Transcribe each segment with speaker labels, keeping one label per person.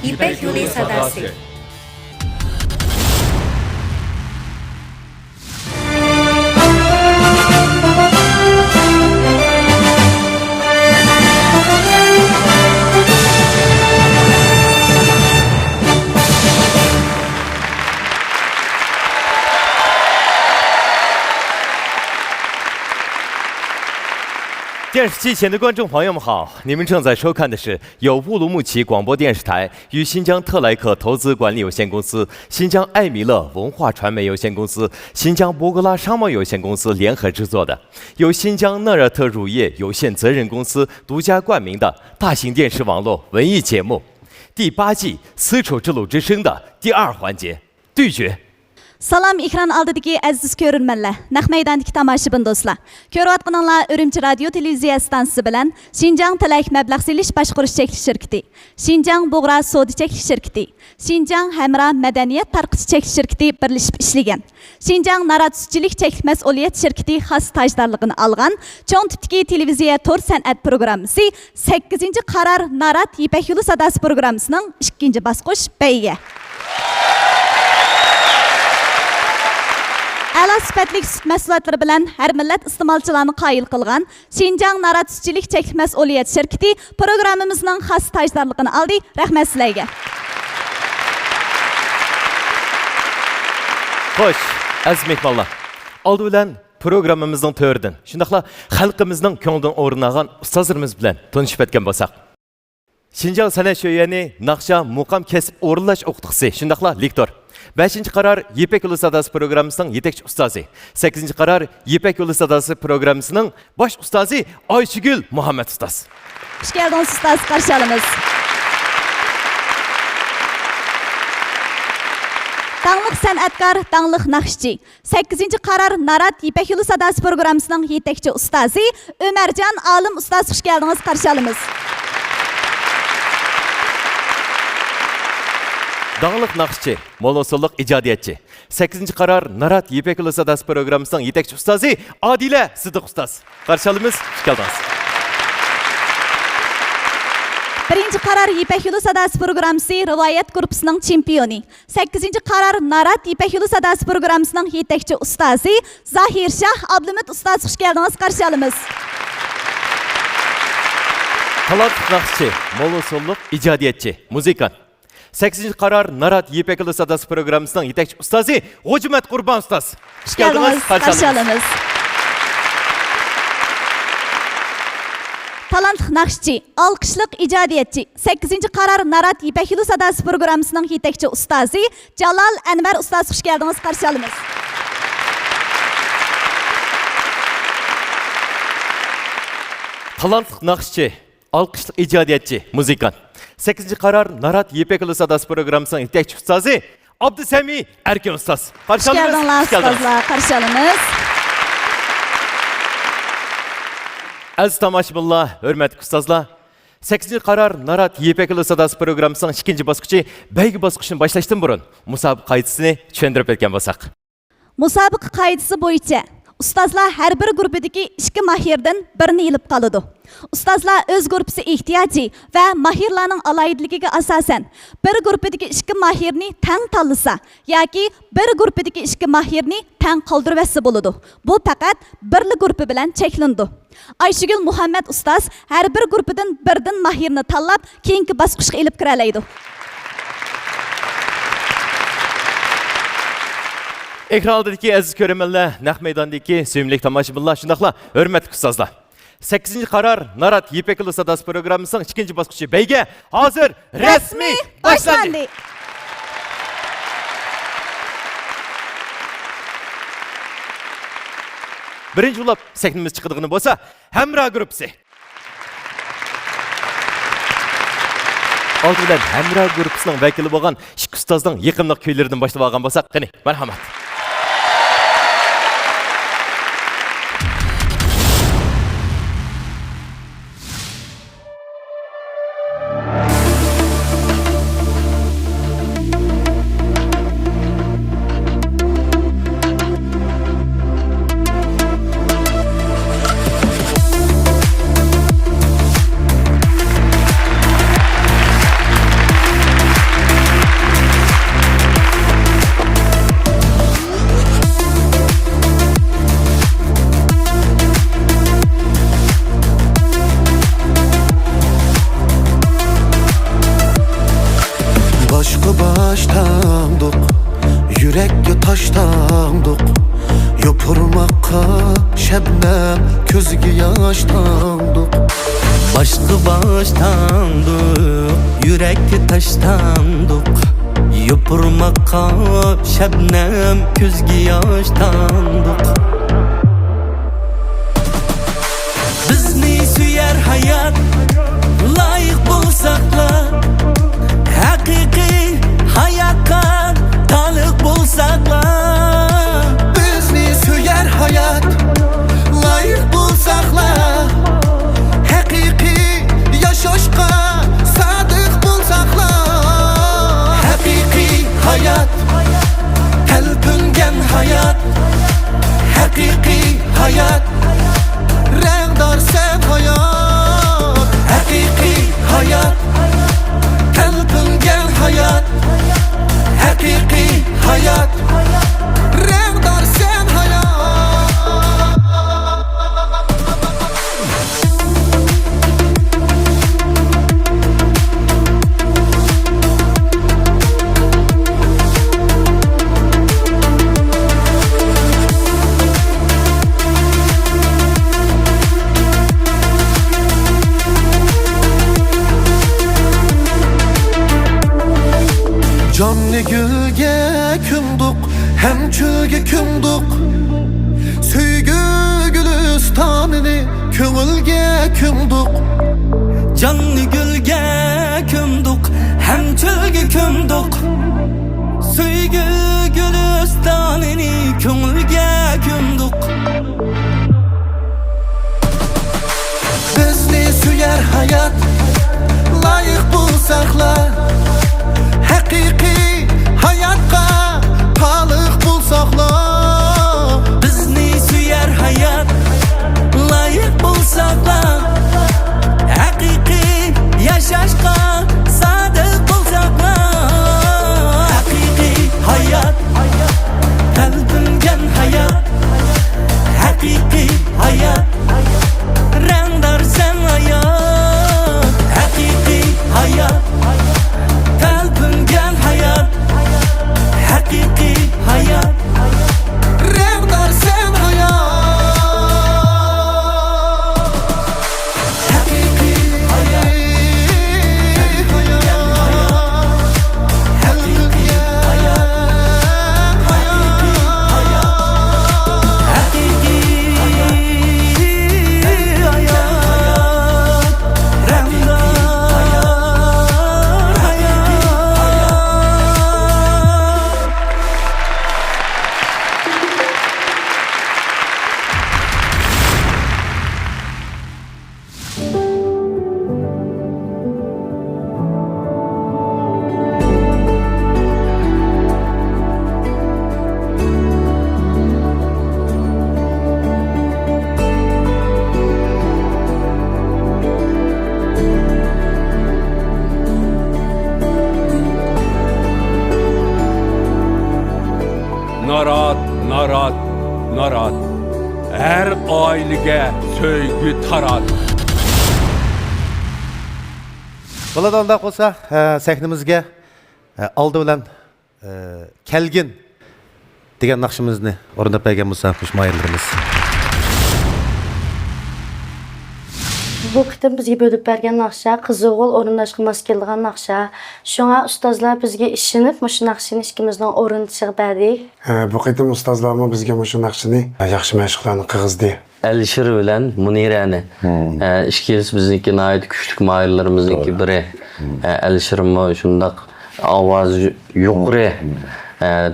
Speaker 1: İpek Yolu Sadası.
Speaker 2: 电视机前的观众朋友们好，你们正在收看的是由乌鲁木齐广播电视台与新疆特莱克投资管理有限公司、新疆艾米勒文化传媒有限公司、新疆博格拉商贸有限公司联合制作的，由新疆讷热特乳业有限责任公司独家冠名的大型电视网络文艺节目第8季丝绸之路之声的第2环节对决。
Speaker 3: Salam ekran oldidagi aziz ko'rurmanlar, naq maydondagi tomoshabin do'stlar. Ko'rayotganinglar Urumchi radio televiziya stansiyasi bilan Xinjiang Tilak mablag' selish boshqarish chekli shirkati, Xinjiang Bug'ra Sodi chekli shirkati, Xinjiang Hamra madaniyat tarqitish chekli shirkati birlashib ishlagan. Xinjiang Naratchilik chekli mas'uliyat shirkati xos tajdorligini olgan cho'ng tipdagi televiziya to'r san'at programmasi 8-qaror Narat Ipak Yo'li Sadasi programmasining 2-bosqich baiga. A'lo sifatli sut mahsulotlari bilan har millat iste'molchilarni qoyil qilgan Xinjiang Naratchilik chekli mas'uliyat shirkati programmamizning xos tajdorligini oldi. Rahmat sizlarga.
Speaker 2: Xo'sh, aziz mehmonlar. Oldi bilan programmamizning to'ridan, shundaqla xalqimizning ko'nglidan o'rin olgan ustozlarimiz bilan tanishib o'tgan bo'lsak. Xinjiang san'at sho'yani naqsha muqam kesib o'rinlash o'qituvchisi, shundaqla lektor. 5-qaror Ipak Yo'li Sadasi programmasining yetakchi ustozi, 8-qaror Ipak Yo'li Sadasi programmasining bosh ustozi Oysugul Muhammad ustoz.
Speaker 3: Xush keldingiz ustoz, qarshi olamiz. Tanglik san'atkor, tanglik naqshchi. 8-qaror Narat Ipak Yo'li Sadasi programmasining yetakchi ustozi Umarjon Olim ustoz, xush keldingiz, qarshi olamiz.
Speaker 2: Dağlık naqshchi, mo'l-usulliq ijodiyatchi. 8-qaror Narat Ipak Yo'li Sadasi programmasining yetakchi ustozi Odila Sidiq ustoz. Qarshi olamiz, xush keldingiz.
Speaker 3: 1-qaror Ipak Yo'li Sadasi programmasi rivoyat gruppasining chempioni. 8-qaror Narat Ipak Yo'li Sadasi programmasining yetakchi ustozi Zahir Shah Abdumid ustoz, xush keldingiz, qarshi olamiz.
Speaker 2: Talant naqshchi, mo'l-usulliq ijodiyatchi, muzikant. 8-qaror Narat Ipak Yo'li Sadasi programmasining yetakchi ustozi G'ojimat Qurbon ustoz. Xush keldingiz,
Speaker 3: qarshi olamiz. Talant naqshchi, olqishliq ijodiyatchi, 8-qaror Narat Ipak Yo'li Sadasi programmasining yetakchi ustozi Jalol Anvar ustoz, xush keldingiz, qarshi olamiz.
Speaker 2: Talant naqshchi, olqishliq ijodiyatchi, muzikant. 8-qaror Narat Ipak Yo'li Sadasi programmasining yetakchi ustozi Abdusami Erkin ustoz. Qarshi olamiz.
Speaker 3: Ustozlar, qarshi olamiz.
Speaker 2: Aziz tomoshabinlar, hurmatli ustozlar, 8-qaror Narat Ipak Yo'li Sadasi programmasining 2-bosqichi baygi bosqichini boshlashdan burun musobaqa qoidasini tushuntirib o'tgan bo'lsak.
Speaker 3: Musobaqa qoidasi bo'yicha ustozlar har bir guruhdagi 2 mahirdan birini ilib qoladi. Ustozlar o'z guruhi ehtiyoji va mahirlarning alohidligiga asosan bir guruhdagi 2 mahirni tang tanlasa yoki bir guruhdagi 2 mahirni tang qoldirvasa bo'ladi. Bu faqat birli guruhi bilan cheklandi. Oysugul Muhammad ustoz har bir guruhdan birdan mahirni tanlab, keyingi bosqichga ilib kira oladi.
Speaker 2: Ekran oldidagi aziz ko'rmanlar, naq maydondagi sevimli tomoshabinlar, shundaqla hurmatli ustozlar. 8-qaror Narat Ipak Yo'li Sadasi programmasining 2-bosqichi bayga hozir rasmiy boshlandi. Birinchi ulab sahnamiz chiqadigan bo'lsa, Hamra gruppasi. Oldidan Hamra gruppasining vakili bo'lgan ikki ustozning yiqimliq kuylaridan boshlab olgan bo'lsak, qani, marhamat.
Speaker 1: Көзге yaştandık
Speaker 4: Başlı baştandık, yürekli taştandık Yupurmakka şebnem küzgi yaştandık Bizni süyer hayat, layık bulsakla Hakiki hayatka talık bulsakla
Speaker 1: Bizni süyer hayat layık bulsakla Hakiki yaşaşqa sadık bulsakla Hakiki hayat Telpüngen hayat Hakiki hayat Rengdar sen hayat Hakiki hayat Telpüngen hayat Hakiki hayat Rengdar sen hayat Canlı gülge kümdük hem çölge kümdük Söygü gülüstanını köngülge kümdük
Speaker 4: Canlı gülge kömdük, hem çölge kömdük Söygü gülüstanını köngülge kömdük
Speaker 1: Bizni süyer hayat layık bulsakla Hakiki hayatka talık bulsakla
Speaker 4: Bizni süyer hayat, layık bulsakla Hakiki yaşaşka sadık bulsakla Hakiki hayat, kalbimgen hayat Hakiki hayat, rengdar sen hayat Hakiki hayat, kalbimgen hayat Hakiki hayat
Speaker 1: Rengdar sen hayat Hakiki hayat Hakiki hayat
Speaker 5: Narat her ailege söygü tarat
Speaker 6: Bulardan da olsa sahnimizga aldı bilan kelgin degan naqshimizni o'rnab bergan bo'lsa xushmayillarimiz.
Speaker 7: Bu qitim bizga bo'lib bergan naqsha qiziqol o'rinlashga mos kelgan naqsha. Shunga ustozlar bizga ishonib, shu naqshani ikkimizning o'rnatishga berdik.
Speaker 8: Bu qitim ustozlarimiz bizga shu naqshani yaxshi mashqlarni qilg'izdi.
Speaker 9: Alishir bilan Munirani. İkisi bizniki nayet küçük mayırlarımızdaki biri. Alishirmi shundaq ovoz yuqori.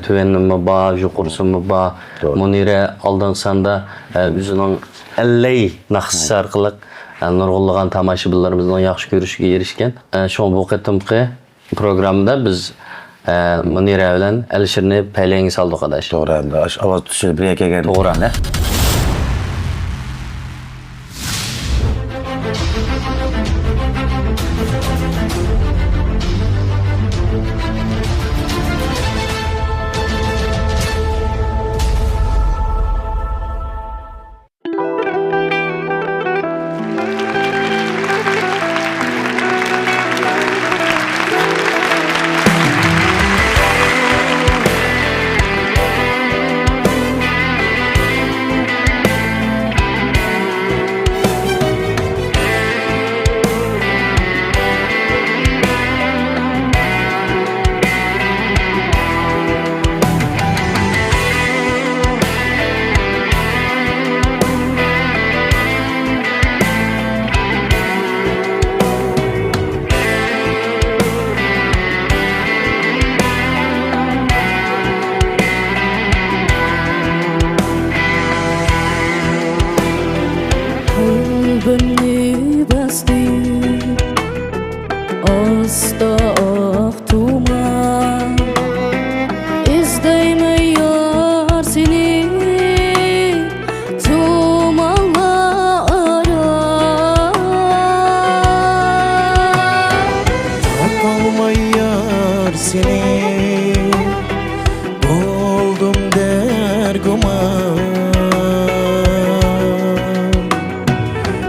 Speaker 9: Tüvenimi ba, yuqorisimi ba. Munira aldansanda o'zining allay naqshi orqali nurg'unlagan tomoshabinlarimizning yaxshi ko'rishiga erishgan. Shu bu qitimqi programda biz Munira bilan Alishirni paylangi soldik adash.
Speaker 10: To'g'ri, ovoz tushirib bir kelgan.
Speaker 9: To'g'ri.
Speaker 4: Kalbimni bastı Asta ak tuman İzdeyme yar seni Tumanlara
Speaker 1: Tapalmay yar seni Oldum derguman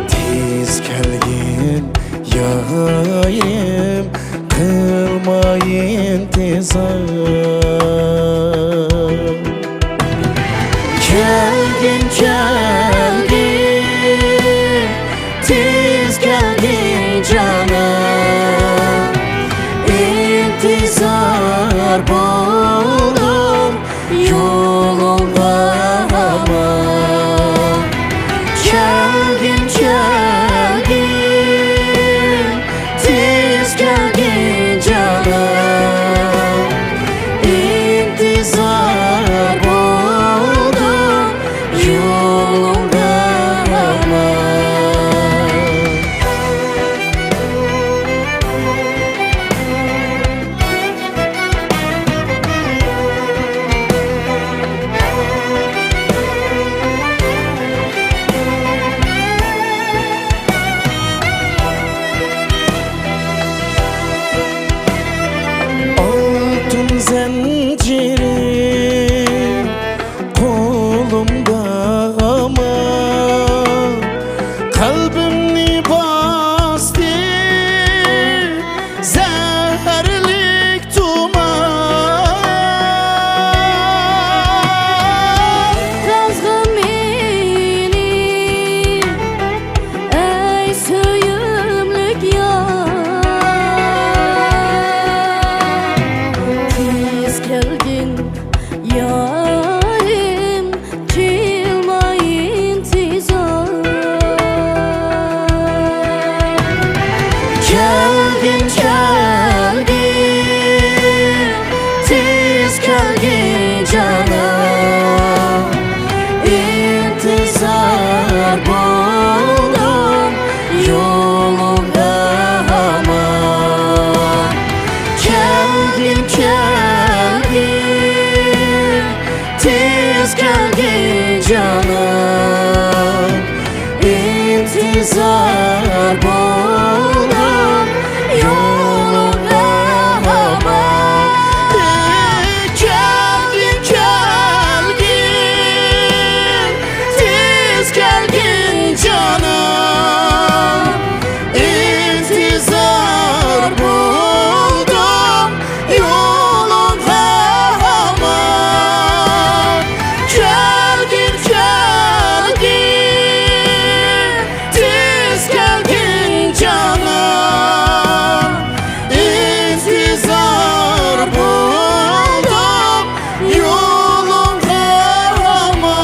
Speaker 1: Tez kelgin yarim Kılmayın tezar Kelgin kelgin Tez kelgin canım İntizar buldum yolunda ama Kelgin kelgin Tez kelgin canım İntizar buldum yolunda ama Altın zincirim kolumda ama Kalbimni bastı zehirlik duman
Speaker 4: Kazgın beni Ey söyümlük yar Tez gelgin yarim Cilmayın tizar
Speaker 1: Kelgin kelgin Tez kelgin canım İntizar buldum yolunda ama Kelgin kelgin Tez kelgin canım İntizar buldum yolunda ama Kelgin kelgin Tez kelgin canım İntizar buldum yolunda ama Kelgin kelgin Tez kelgin canım İntizar buldum yolunda ama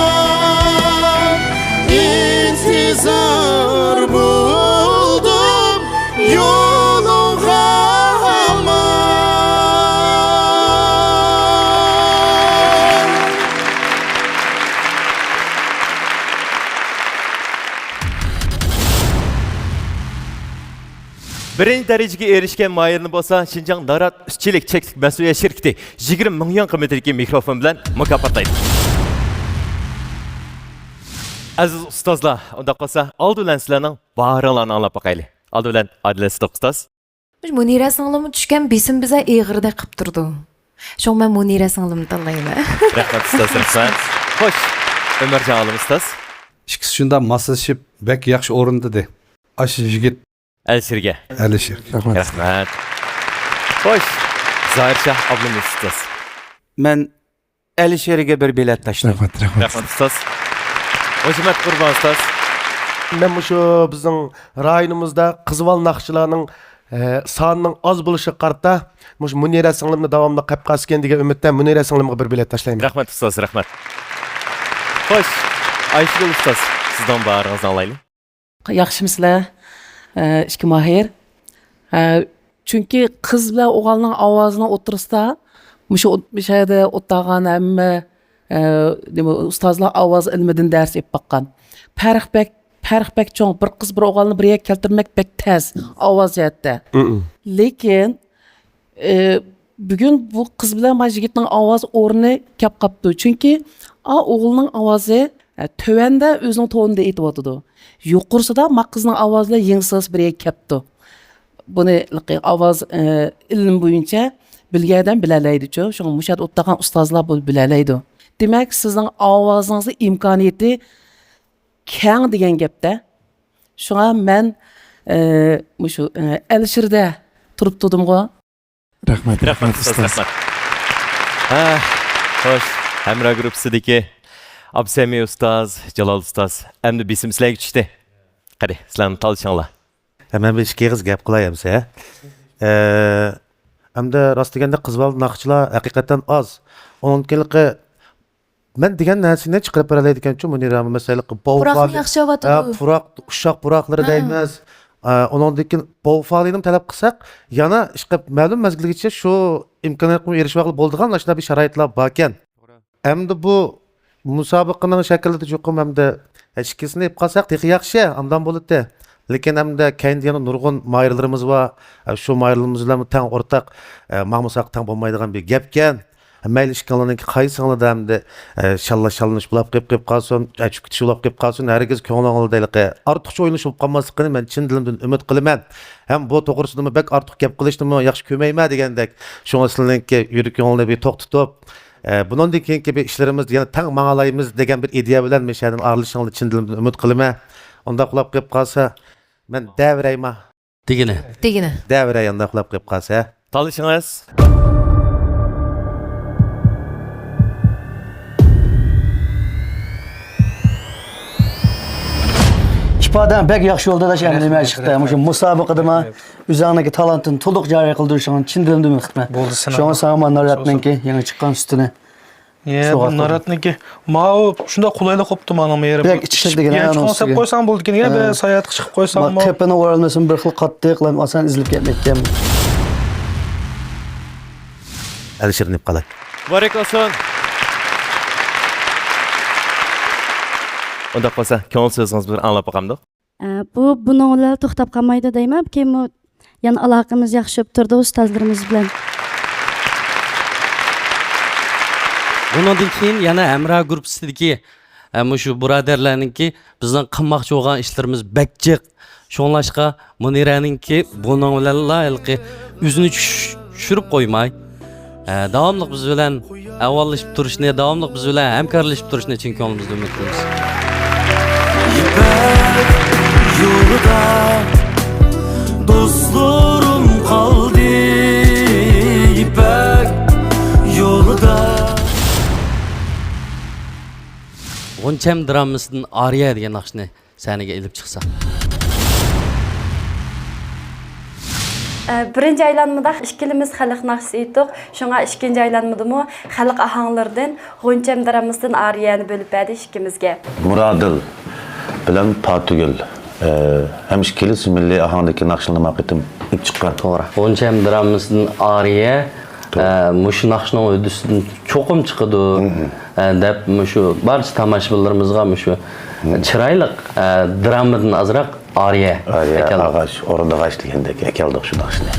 Speaker 1: İntizar buldum yolunda ama
Speaker 2: Birinci derecege erişken mayırını bolsa Şinjan Narat Üstçilik Çeklik Mesuliyet Şirketi 20 milyon kıymetdeki mikrofon bilen mükaffatlaydı. Aziz ustozlar, onda qolsa oldi bilan sizlarning baringlarni anglab boqaylik. Oldi bilan Adila Sidiq ustoz.
Speaker 11: Munira singlim tushgan besim biza eg'irda qilib turdi. Sho'ng men Munira singlimni tanlayman.
Speaker 2: Rahmat ustoz, rahmat. Xo'sh, Ömerjon olim ustoz.
Speaker 5: İkisi shunda moslashib bek yaxshi o'rindadi. Ash yigit
Speaker 2: Alisherga.
Speaker 5: Alisher.
Speaker 2: Rahmat. Xo'sh, Zoirshah Abdulmunis ustoz.
Speaker 10: Men Alisherga bir bilet tashladim.
Speaker 2: Rahmat ustoz. Hoşmet Qurban ustoz.
Speaker 6: Men shu bizning rayonimizda qizval naqshlarning sonining oz bo'lishi qarta mush Munira singlimni davomli qilib qasken degan umidda Munira singlimga bir bilet tashlayman.
Speaker 2: Rahmat ustoz, rahmat. Xo'sh, Ayshiga ustoz, sizdan baringizni olaylik.
Speaker 12: Yaxshimisizlar? İşki mahir. Çünkü kız bilan o'g'ilning ovozini o'tirsda, mushu şeyde o'tag'an hamma ustozlar ovoz ilmidan dars berib baqqan. Farq farq bek cho'ng. Bir qiz bir o'g'ilni birga keltirmak bek tez ovoz jihatda. Lekin bugun bu qiz bilan mana yigitning ovoz o'rni kelib qolibdi. Chunki o'g'ilning ovozi tövanda o'zining tonida aytyotdi. Yuqorisida ma qizning ovozi yengsiz birga kelibdi. Buni ovoz ilm bo'yicha bilgandan bilalaydi-ku. Shunga mushat o'tgan ustozlar bu bilalaydi. Demak, sizning ovozingizning imkoniyati keng degan gapda. Shunga men mushu Alishirda turib turdim-ku.
Speaker 2: Rahmat ustoz. Xo'sh, Hamra gruppasidagi Absami ustoz, Jalol ustoz, endi bisim sizlarga tushdi. Qani, sizlarni talishinglar.
Speaker 6: Men bir ikki qiz gap qilay hamsa. Hamda rost deganda qizval naqshlar haqiqatan oz. Onunkilikqa men degan narsani chiqarib beradigan-ku, Munira masalan,
Speaker 11: Puroqni yaxshi yo'vatadi.
Speaker 6: Puroq, ushaq puroqlari deymiz. Onundikin povfalini talab qilsak, yana ishqib ma'lum mazgilgacha shu imkoniyatga erishib bo'ldigan ashna bir sharoitlar bor ekan. Endi bu musobaqaning shaklida cho'qim hamda ikkisini deb qolsak, texi yaxshi, amdan bo'ladi. Lekin hamda kendiyani nurg'un mayirlarimiz var. Şu mayirlarimiz bilan tang o'rtaq, ma'musak tang bo'lmaydigan bir gap ekan. Mayli ishkanlarniki qaysilarda hamda shallanish bo'lib qolib qolsin, achib ketish bo'lib qolib qolsin, herkes ko'ngilingizda ortiqcha o'yinish bo'lib qolmasligini men chin dilimdan umid qilaman. Ham bu to'g'risida bak ortiq gap qilishni yaxshi ko'mayman degandek. Shunga sizlarniki yurak ko'ngilni bir to'xtatib, bundan keyingi bir ishlarimiz yana tang ma'alaymiz degan bir ideya bilan meshadan ayrılishingni chin dilimdan umid qilaman. Onda qulab qolib qolsa, men davrayma.
Speaker 9: Degini.
Speaker 6: Davray onda qulab qolib qolsa.
Speaker 2: Tanishingiz.
Speaker 13: İfaden pek yaxşı oldu da şimdi nime çıktı. Şu musabakada mı üzerindeki talantın to'liq jariy qildirishini chin dilimdan umid qilaman.
Speaker 14: Bo'ldi sana.
Speaker 13: Şu an sana Naratniki yangi chiqqan üstüne.
Speaker 14: Bu Naratniki mao shunda qulaylik qopti mana bu yeri.
Speaker 13: Pek ichishligini
Speaker 14: konsep qo'ysam bo'ldi ekan, yana bir sayohatga chiqib qo'ysam.
Speaker 13: Bak tepene o'ralmasin bir xil qattiq qilib asan izlib ketmoqdam.
Speaker 6: Alishirni qalay.
Speaker 2: Barak olsun. Onda qolsa, ko'ngil so'zingiz bilan anglab boqamdi.
Speaker 7: Buning bilan to'xtab qolmaydi deyman. Keyin yana aloqamiz yaxshi bo'lib turdi ustozlarimiz bilan.
Speaker 9: Bundan keyin yana Hamra gruppasidagi shu birodarlarningki bizning qilmoqchi bo'lgan ishlarimiz bakjiq. Shunlashqa Muniraninki buning bilan loyiqi o'zini tushirib qo'ymay, davomli biz bilan avvallashib turishni, davomli biz bilan hamkorlashib turishni chin ko'nglimizda umid qilamiz.
Speaker 1: Yolda dostlarım kaldı İpek yolda.
Speaker 9: G'uncham dramasidan Ariya degan naqshni saniga ilib chiqsa.
Speaker 7: Birinci aylanmada ikkilimiz xalq naqshi aytdik. Şuna ikkinchi aylanmadimi xalq ahanglardan G'uncham dramasidan Ariyani bo'lib berdi ikkimizga.
Speaker 15: Muradil bilan Patugul hem ikkalisi milliy ahangdagi naqshlarni maqetim ilib chiqqan.
Speaker 9: To'g'ri. G'uncham dramasidan Ariya mush naqshning o'disidan cho'qim chiqadi deb shu barcha tomoshabinlarimizga shu chiroyli dramadan azroq Ariya
Speaker 15: ağaç orada ağaç degandek ekaldik shu naqshni.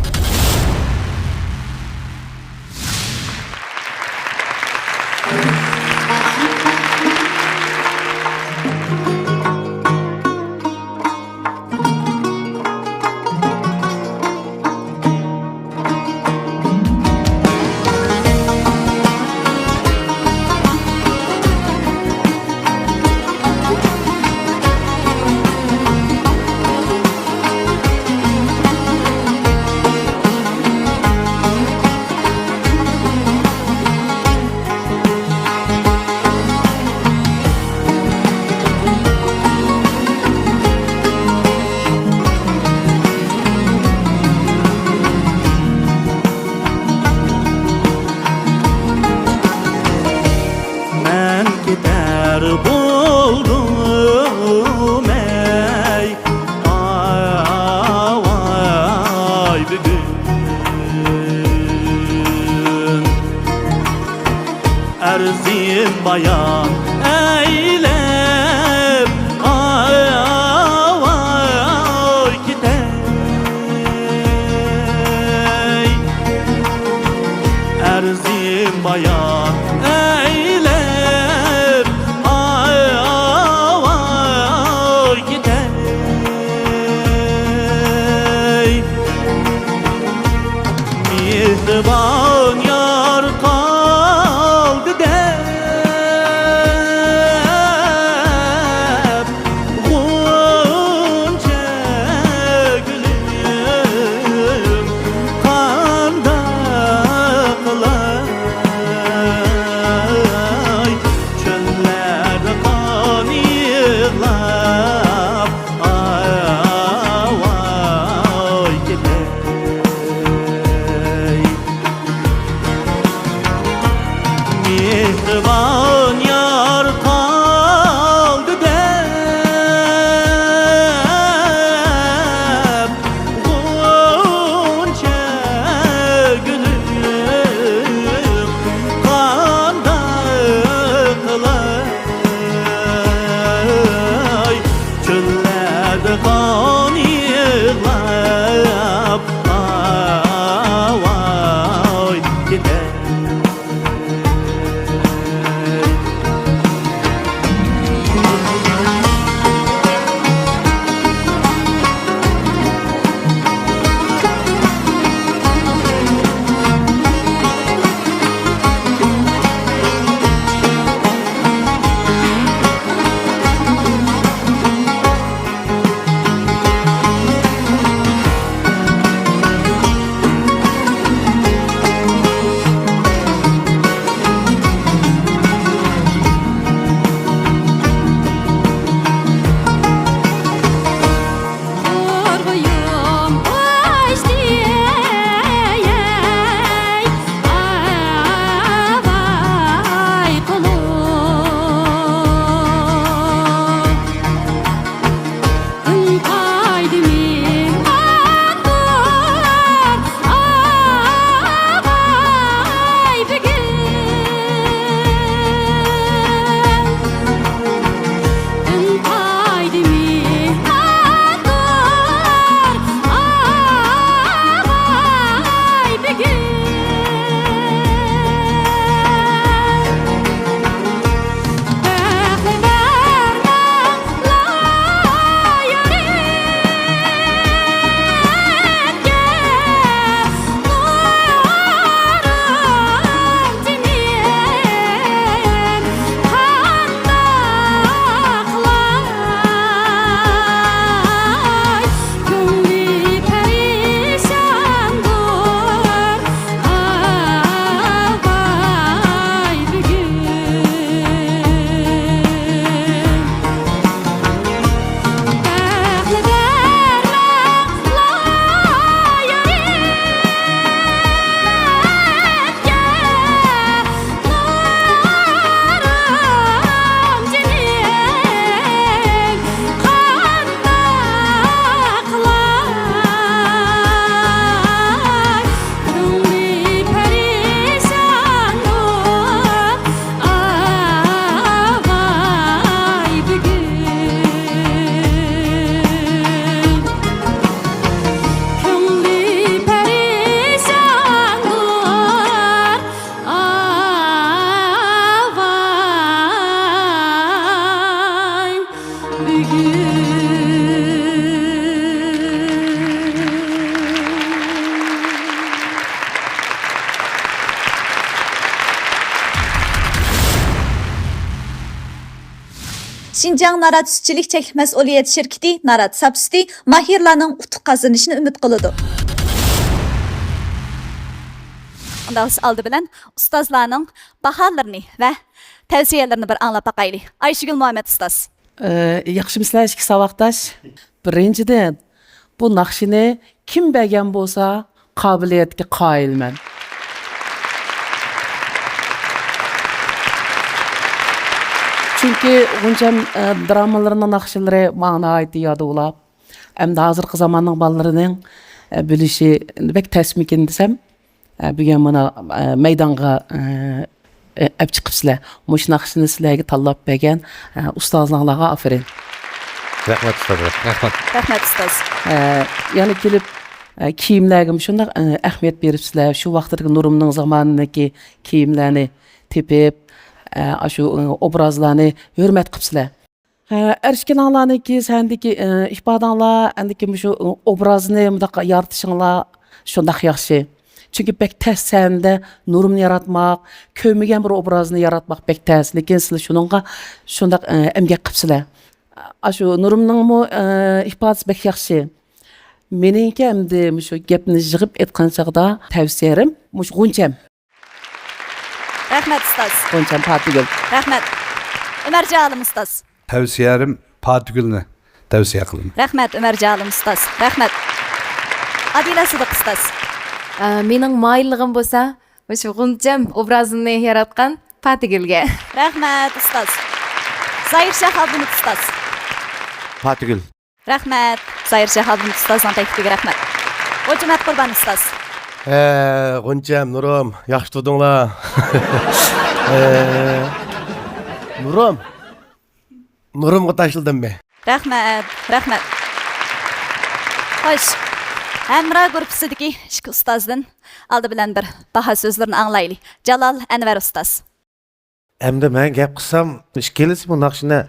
Speaker 1: Buldum ey ay bugün Erzim bayan eylem ay Mehriban yar kaldı dep Gonca gülüm kanda kılay Çöllerde kan yığlap Ay gider Mehriban yar kaldı dep Gonca gülüm kanda kılay Çöllerde kan yığlap Ay gider
Speaker 4: Yorguyum baş diyey Avay kulum Kaydı mi andur Avay bugün Kaydı mi Avay bugün
Speaker 3: Şinjan Narat Sütçülük Çeklik Məsuliyyət Şirketi Narat Sapsiti mahirlarının utuq qazanışını ümid qılıdı. Onda aldı bilen ustazlarının bahalarını ve tavsiyelerini bir anlap bakaylı. Ayşegül Muhammed Ustaz.
Speaker 12: Yaxşımısınlar iki savaqdaş. Birinciden bu naqshini kim bergan bolsa qobiliyatga qoyilman. Çünkü onca dramalarının naqshlari mağna ayeti yadı olab. Hem de hazırkı zamanın ballarının bilişi bek təsmikin desem. Bugün bana meydanga əp çıxıpsizlər. Muş naqshini sizlərə tallab bergen ustazlarga aferin.
Speaker 5: Rahmat ustaz.
Speaker 3: Rahmat ustaz.
Speaker 12: Yani kelip kiyimlerim şundaq ahmiyet beripsizlər. Şu vaqtdagi Nurumning zamanındagi kiyimlerini tepip şu obrazlarını hürmet qıpsizlər. Erşkinanlarniki sendiki ifadanlar, endiki şu obrazını mundaq yaratışınlar şundaq yaxşı. Çünki bek təs səndə nurumni yaratmaq, kömügən bir obrazni yaratmaq bek təs. Lekin sizlər şundaq əmgək qıpsızlar. Aşu nurumningmi ifadəsi bek yaxşı. Meningki əmdi şu gapni yig'ib aytgan chaqda tavsiyarim mush G'uncham.
Speaker 3: Rahmat ustoz.
Speaker 12: G'uncham Patigul.
Speaker 3: Rahmat. Umarjon ustoz.
Speaker 5: Tavsiyarim Patigulni tavsiya qilaman.
Speaker 3: Rahmat Umarjon ustoz. Rahmat. Adila Sidiq ustoz.
Speaker 11: Mening mayilligim bo'lsa, o'sha G'uncham obrazini yaratgan Patigulga.
Speaker 3: Rahmat ustoz. Zoir Shahobiddin ustoz.
Speaker 10: Patigul.
Speaker 3: Rahmat. Zoir Shahobiddin ustozning taklifiga rahmat. O'jumat Qurbon ustoz.
Speaker 6: G'uncham, Nurum, yaxshi turdinglar. Nurumga tashildim men.
Speaker 3: Rahmat. Rahmat. Xo'sh. Hamra guruhidagi ikki ustozdan oldi bilan bir baho so'zlarini anglaylik. Jalol Anvar ustoz.
Speaker 6: Endi men gap qilsam, ikkalasi bu naqshni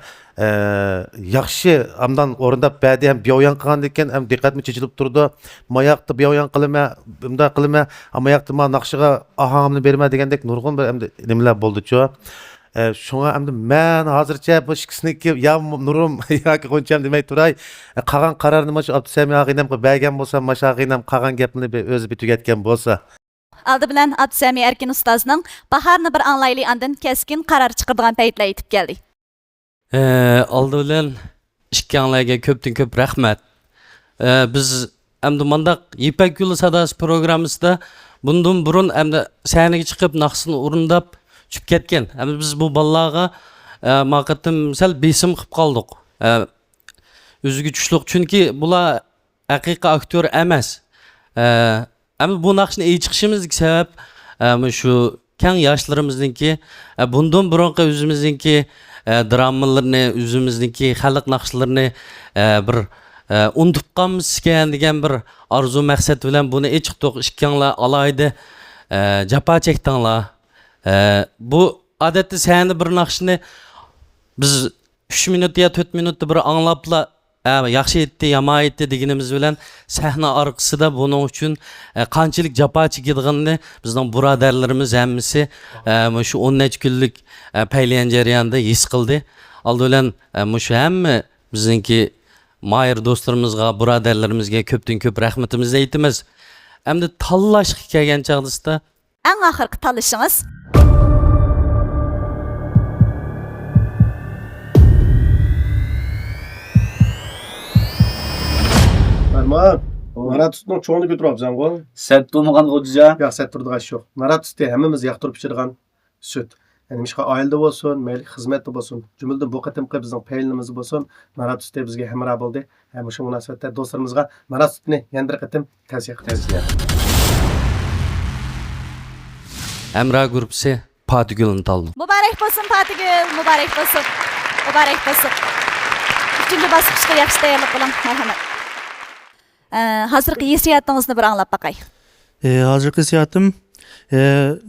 Speaker 6: yaxshi amdan o'rindab badi ham biyoyan qilgan ekan, ham diqqatni chechilib turdi. Moyoqda biyoyan qilma, bunda qilma, amoyoqda men naqshiga ahangimni berma degandek nurg'un bir endi nimalar bo'ldi-chu. Şuna endi men hozircha bu ikkisiniki ya Nurum yoki G'uncham demay turay. Qolgan qarorni mana shu Abdusami og'inam bergan bo'lsa, mana og'inam qolgan gapni o'zi tugatgan bo'lsa.
Speaker 3: Aldı bilan Abdusami Erkin ustozning Baharni bir anglaylik, andan keskin qaror chiqaradigan paytlar yetib keldi.
Speaker 9: Aldı bilan ishkanlarga ko'p rahmat. Biz endi mandaq Ipak Yo'li sadasi programmasida bundan burun endi sahnaga chiqib naqsini o'rindab tushib ketgan. Endi biz bu bolalarga maqatim misal besim qilib qoldik. O'ziga tushliq, chunki bular haqiqiy aktyor emas. Ama bu naqshni chiqishimizga sabab shu keng yoshlarimizningki bundan burungi o'zimizningki dramalarni, o'zimizningki xalq naqshlarini bir unutib qolmishgan degan bir orzu maqsad bilan buni chiqdik. Ikkanglar alayda jafo chekdinglar. Bu odatda sahna bir naqshni biz 3 minut ya 4 minutda bir anglabla yaxshi etdi, yomon etdi deganimiz bilan sahna orqasida buning uchun qanchalik jafo chekadiganini bizning birodarlarimiz hammasi shu 10 necha kunlik paylayan jarayonida his qildi. Aldi bilan shu hamma bizningki mayir do'stlarimizga, birodarlarimizga ko'p rahmatimizni aytamiz. Endi tanlashga kelgan chog'da
Speaker 3: eng oxirgi tanlashingiz
Speaker 16: Arman, Marat Usta'nın çoğunu götürüp go.
Speaker 13: Set durmagan hoca.
Speaker 16: Ya set durduğu iş yok. Marat Usta hemmimiz yaktırıp pişirgan süt. Yani mişka ailede olsun, meylik hizmette olsun. Cümleden bu qatımqı bizning peynimiz olsun. Marat Usta bizga hemra bo'ldi. Hem şu münasebette dostlarımızga Marat Usta'ni yana bir qatim tavsiya qilamiz.
Speaker 9: Emra gruppasi Patigulni tanladi.
Speaker 3: Muborak bo'lsin Patigul, muborak bo'lsin. Muborak bo'lsin. Uchinchi bosqichga yaxshi tayyorlik qiling, marhamat. Hazırki hissiyatınızı bir anlap bakay.
Speaker 17: Hazırki hissiyatım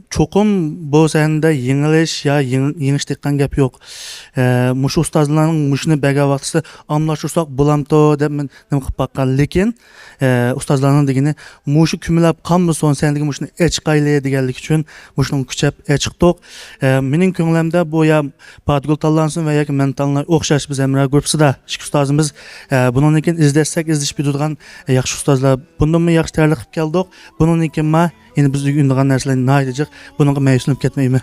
Speaker 17: çokum bu sahne yenileş ya yeniş tekkan gap yok. Muş ustazlarının muşunu bega vaxtı anlaşırsak bulamto deb men nim qilib bakkan. Lekin ustazlarının degini muşu kümülab qanmı son sendeki muşunu eçqaylı deganlik uchun muşunu küçep eçiqdik. Mening ko'nglimda bu ya Patigul tanlansın ve yoki men tanlay o'xshash biz Emra gruppasida ikki ustozimiz bundan keyin izlashsak izlish biladigan yaxshi ustozlar. Bundan mı yaxshi tayyorlik qilib keldik. Bundan keyin ma endi biz uygundagan narsalarni naydajıq. Bununla məyuslanıb ketmeymi?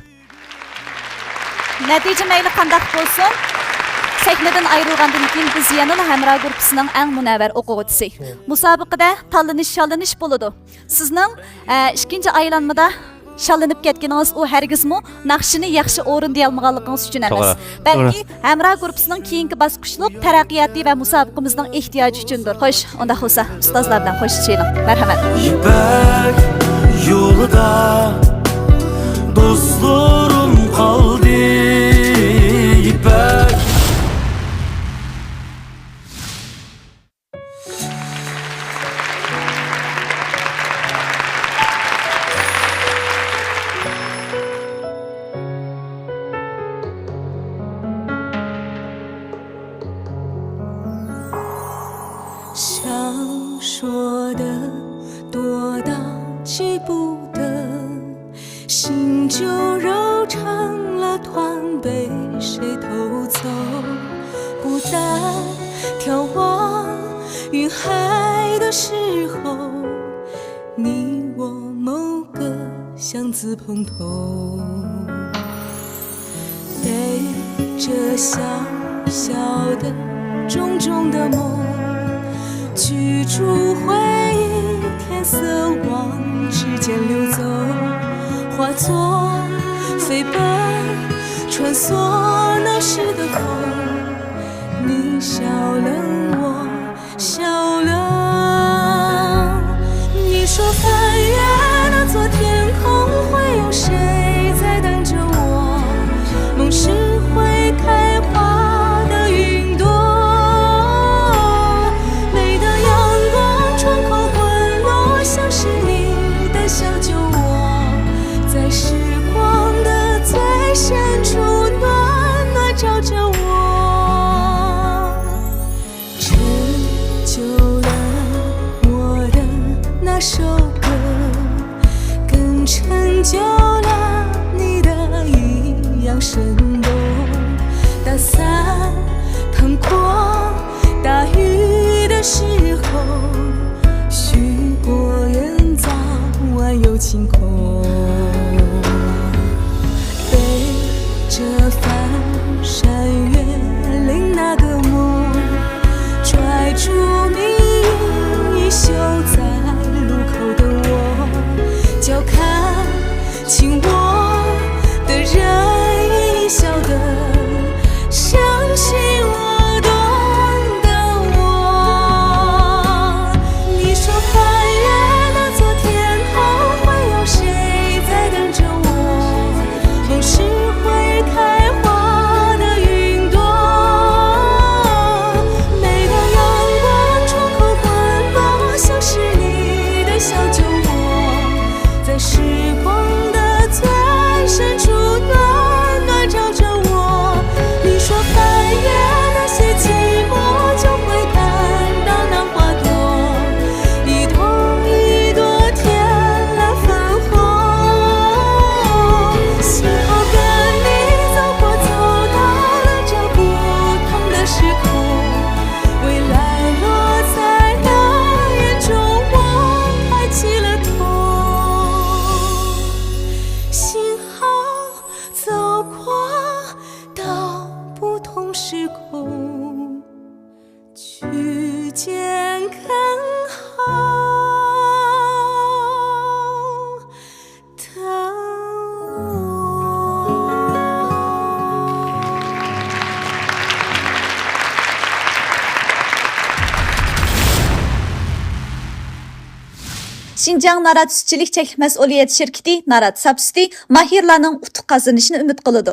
Speaker 3: Natija mayli qandaq bo'lsin, sahnədən ayrılğandan keyin biz yanıla Hamra qrupisining eng munavvar o'quvchisi. Musobaqada tanlanish bo'ladi. Sizning ikkinchi aylanmada shallanib ketganingiz u hargizmi naqshini yaxshi o'rinday olmaganligingiz uchun emas. Balki Hamra qrupisining keyingi bosqichlik taraqqiyoti va musobaqamizning ehtiyoji uchundir. Xo'sh, unda bo'lsa ustozlar bilan qo'shishaylik. Marhamat.
Speaker 1: İpek yolda dostlarım kaldı. İpek
Speaker 4: 想说的多到记不心就揉成了团，被谁偷走？孤单眺望云海的时候，你我某个巷子碰头，背着小小的重重的梦，居住回忆，天色往指尖流走，化作飞奔穿梭闹市的风。你笑了，我笑了。你说翻越那座天空，会有谁在等着我？梦是会开花的云朵，美的阳光窗口滚落，像是你的小酒窝，在时光的最深处暖暖照着我。那首歌更成就了你的一样生动，打散腾过大雨的时候，许过愿早晚有晴空，背着翻山越岭那个梦，拽住命运衣袖在交看亲我的人，一笑的相信我懂得我。你说翻越那座天空，会有谁在等着我？梦是会开花的云朵，美的阳光窗口滚落，像是你的小酒窝，在时光的最深处暖暖照着我。你说翻越那些寂寞，就会看到那花朵，一朵一朵天蓝粉红。幸好跟你走过走到了这不同的时空，未来落在那眼中，我抬起了头。幸好走过到不同时空，去见更好的我。
Speaker 3: Şinjan Narat Sütçülük Çeklik Məsuliyyət Şirketi Narat Sap Sütü mahirlarının utuq qazanışını ümid qılıdı.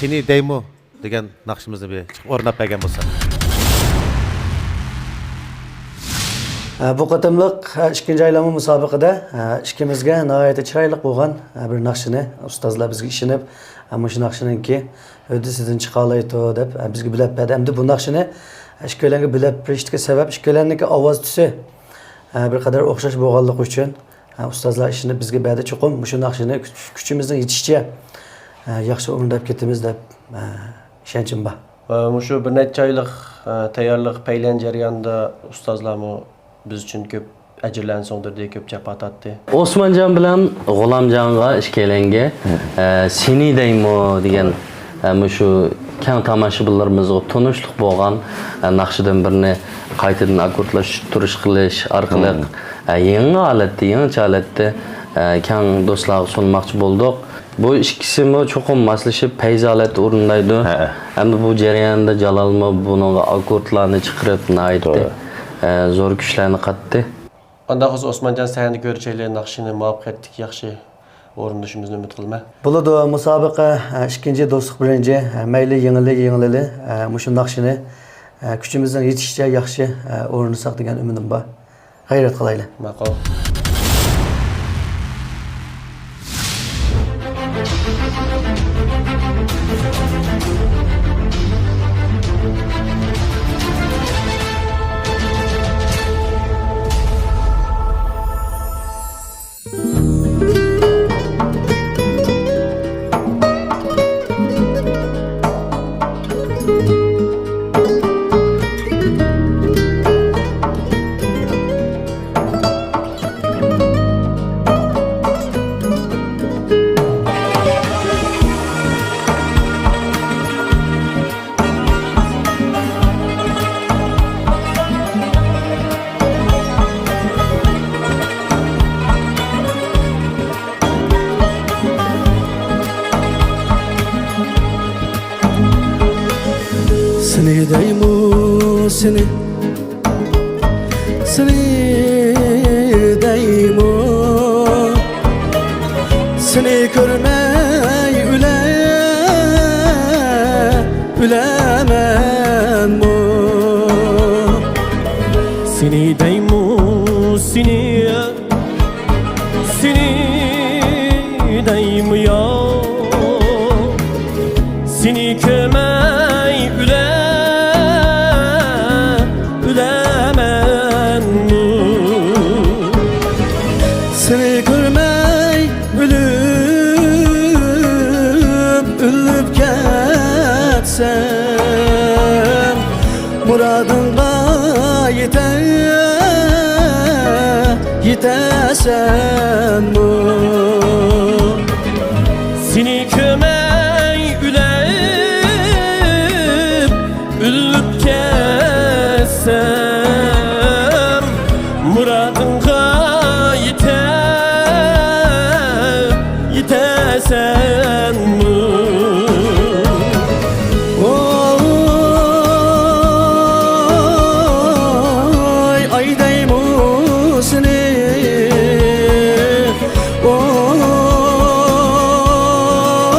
Speaker 6: Seni deymo degan naqshimizni bir chiqib o'rnab bergan bo'lsa.
Speaker 13: Bu qatimliq ikkinchi aylama musobaqada ikkimizga nihoyatda chiroyli bo'lgan bir naqshini ustozlar bizga ishinib, mana shu naqshiniki o'zi sizdan chiqa olaydi deb bizga bilib berdi. Endi bu naqshini ikkilarga bilib berishga sabab ikkilarniki ovoz tusi bir qadar o'xshash bo'lganligi uchun ustozlar ishini bizga berdi. Chuqur shu naqshini kuchimizning yetishicha yaxshi o'rnab ketamiz deb ishonchim bor.
Speaker 16: Shu bir necha oylik tayyorlik paylan jarayonida ustozlarmi biz uchun ko'p ajrlarni so'ndirdi, ko'p chaqat atdi.
Speaker 9: Osmonjon bilan G'ulomjonga ishkelanga seni deymo degan shu keng tomoshabinlarimizga tanishlik bo'lgan naqshidan birini qaytadan akkordlashtirish qilish orqali yangi holatda, yangicha holatda keng do'stlarga sunmoqchi bo'ldik. Bu ikkisi cho'qim moslashib payzolat o'rnaydi. Hamda bu jarayonda Jalolmi bunga akkordlarni chiqarib aytdi. Zo'r kuchlarni qatdi.
Speaker 16: Unda hozir Osmonjon sahna ko'rchaylar naqshini muvaffaqiyatli yaxshi o'rnashimizni umid qilaman.
Speaker 13: Bo'ladi musobaqa ikkinchi do'stlik birinchi mayli yengili shu naqshini kuchimizning yetishicha yaxshi o'rnasak degan umidim bor. G'ayrat qilaylik.
Speaker 16: Ma'qul.
Speaker 13: deymu seni Seni deymu Seni görmey ülemem mu
Speaker 1: Seni deymu seni deymu ya Seni kömey ülemen mu
Speaker 13: Seni görmey ölüp ketsem Muradınga yetesen mu
Speaker 1: Seni kömey ülüp kessem Muradınga yetesen mu
Speaker 13: Oy ay deymu seni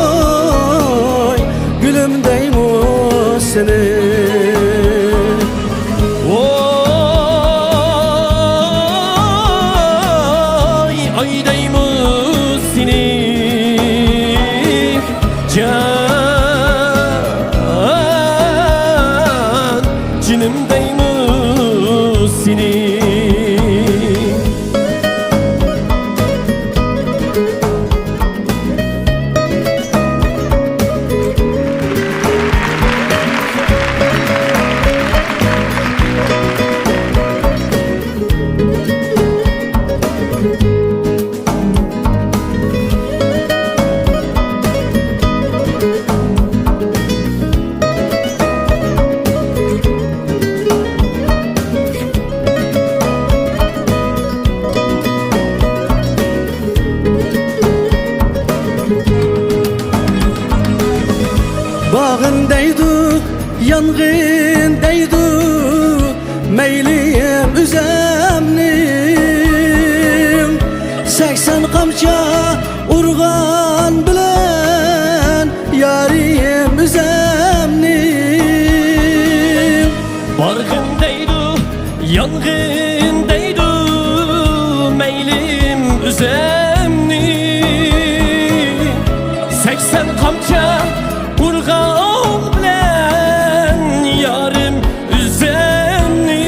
Speaker 13: Oy gülüm deymu seni
Speaker 1: Oy ay deymu seni Can cinim deymu seni
Speaker 13: Bağın deydu, yangın deydu Meyliyim üzemnim 80 kamça urgan bilen Yariyim üzemnim
Speaker 1: Bargın deydu, yangın deydu Meylim üzemni 80 kamça urgan bilen Yarım üzemni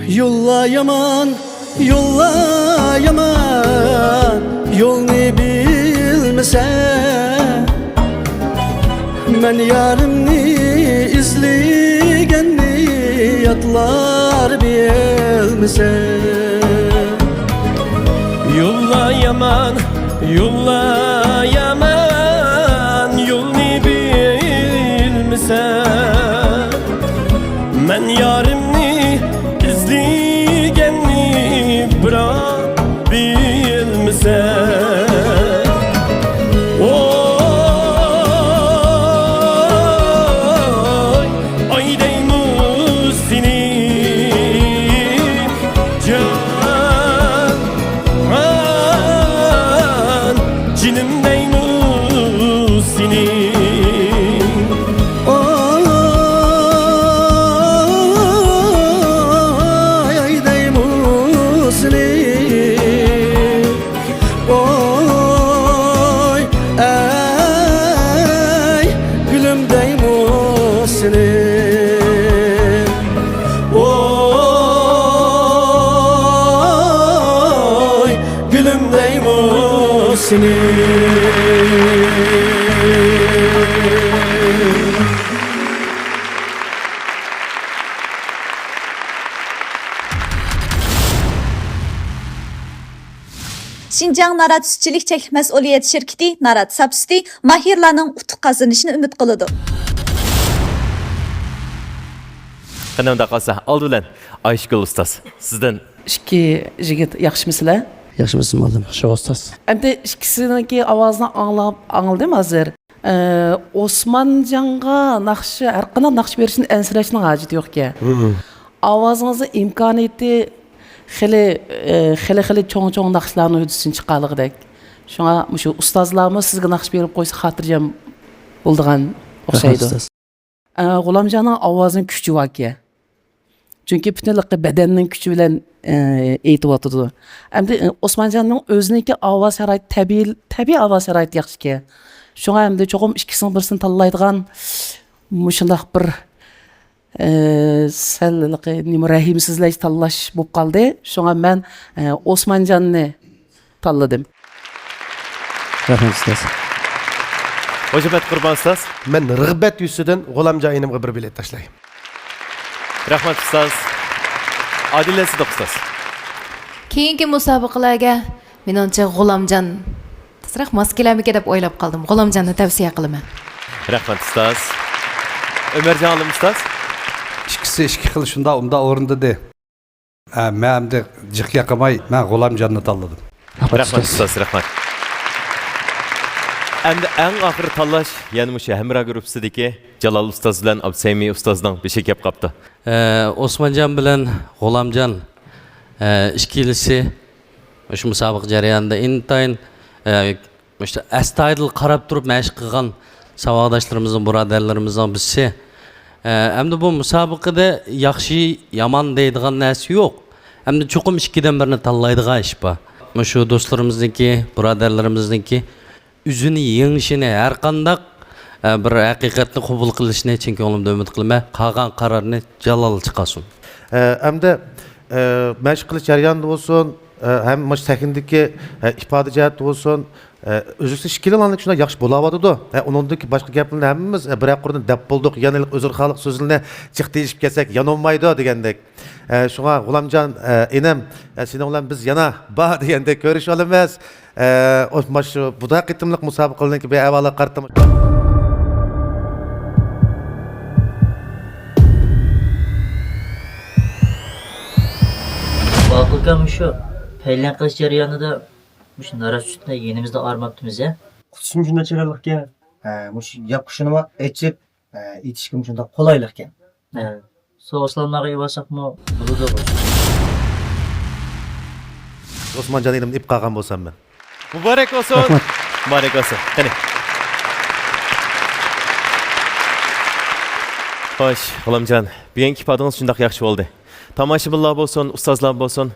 Speaker 13: Yolla yaman, yolla yaman Yolunu bilmesen Men yarımni izlegenni Yatlar bilmesen
Speaker 1: Yolla yaman, yolla yaman Yolunu bilmesen Men yarımni izlegenni bırak bilmesen Oy ay deymu seni Can cinim deymu seni
Speaker 13: Oy ay deymu seni Oy ay gülüm deymu seni Oy gülüm deymu seni
Speaker 3: Şinjan Narat Sütçülük Çeklik Məsuliyyət Şirketi Narat Sapsiti mahirlarning utuq qazanishini umid qiladi.
Speaker 2: Qanamda qalsa, oldi bilan Ayşgul ustaz, sizdan
Speaker 12: ikki yigit yaxshimisizlar?
Speaker 13: Yaxshimisiz muallim?
Speaker 12: Yaxshi ustoz. Endi ikkisiniki ovozini angladim hozir. Osmanjonga naqshi, har qanday naqsh berishni ansirashning hojati yo'q ekan. Ovozingizni imkoniyati xili cho'ng naqshlarni hududisidan chiqarligidek. Shunga shu ustozlarimiz sizga naqsh berib qo'ysa xotirjam bo'ldigan o'xshaydi. G'ulomjonning ovozining kuchi bor ekan. Chunki butunlikqa badanning kuchi bilan aytyotdi. Endi Osmonjonning o'ziniki ovoz sharoiti tabiiy ovoz sharoiti yaxshi ekan. Shunga endi cho'qim ikkisini birsini tanlaydigan mushundaq bir nima rahimsizlash tanlash bo'lib qoldi. Shunga men Osmonjonni tanladim.
Speaker 13: Rahmat ustoz.
Speaker 2: Hojibat Qurban ustoz.
Speaker 16: Men rag'bat yusidan G'ulamjon inimga bir bilet tashlay.
Speaker 2: Rahmat ustoz. Adila Sidiq ustoz.
Speaker 11: Keyingi musobaqalarga menimcha G'ulamjon tezroq mos kelarmikan deb o'ylab qoldim. G'ulamjonni tavsiya qilaman.
Speaker 2: Rahmat ustoz. Ömerjon olim ustoz.
Speaker 5: İkisi ikki xil shunda unda o'rindada. Men hamda jiqqa qilmay men G'ulamjonni tanladim.
Speaker 2: Rahmat ustoz, rahmat. Endi eng oxiri tanlash, ya'ni o'sha Hamra guruhidagi Jalol ustoz bilan Absaymi ustozning beshi kelib qopti.
Speaker 9: Osmonjon bilan G'ulamjon ikkilisi shu musobaqa jarayonida intayin işte astoydil qarab turib mashq qilgan savodoshlarimizning, birodarlarimizning birisi. Endi bu musobaqada yaxshi, yomon deydigan narsa yo'q. Endi cho'qim ikkidan birini tanlaydigan ish bor. Shu do'stlarimizniki, birodarlarimizniki o'zini yengishini, har qanday bir haqiqatni qabul qilishni chin ko'nglimda umid qilaman. Qolgan qarorni Jalol chiqarsin.
Speaker 6: Hamda mashq qilish jarayonida bo'lsin, ham mash sakindagi ifoda jihati bo'lsin, o'zisi shikillanlik shunday yaxshi bo'layotdi. Uningdagi boshqa gaplarni hammamiz bir aqordan deb bo'ldik. Ya'ni o'zir xalq so'zini chiq deyishib kelsak, yanolmaydi degandek. Shunga G'ulamjon enam seni bilan biz yana bor degandek ko'rish olamiz. Mash bu da qitimliq musobaqalarniki bir avvalo qartam.
Speaker 18: Bakılkan şu peylen kılıç jarayonida mush naras üstüne yenimizde armaptımız ya.
Speaker 19: Kutusun şunda çırarlıkken, mush yapışınıma etçip, itişkim şunda kolaylıkken.
Speaker 18: Soğuslanmağa yivasak mı? Bunu da olsun.
Speaker 6: Osmonjon elimni ip qolgan bo'lsam men.
Speaker 2: Muborak olsun. Muborak olsun. Qani. Xo'sh, G'ulamjon, bugungi ifodingiz shundoq yaxshi bo'ldi. Tomoshabinlar bo'lsin, ustozlar bo'lsin,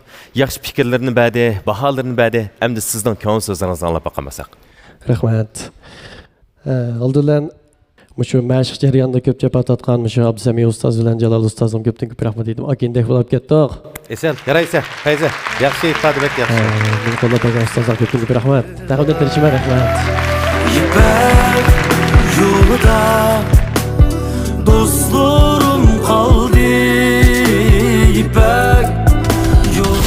Speaker 2: yaxshi fikrlarni badi, baholarni badi, hamda sizning ko'ngil so'zlaringizni anglab boqamasak.
Speaker 20: Rahmat. Aldılan mushu mashq jarayonida ko'p chapatatgan mushu Absami ustoz bilan Jalol ustozim ko'pdan ko'p rahmat aytdim. Akindek bo'lib ketdik.
Speaker 6: Esen, yaraysa, qayza. Yaxshi ifade bek yaxshi.
Speaker 20: Buni qo'llab ustozlar ko'pdan ko'p rahmat. Taqdim etishim rahmat.
Speaker 1: İpek yolda dostlarım kaldı. İpek yol.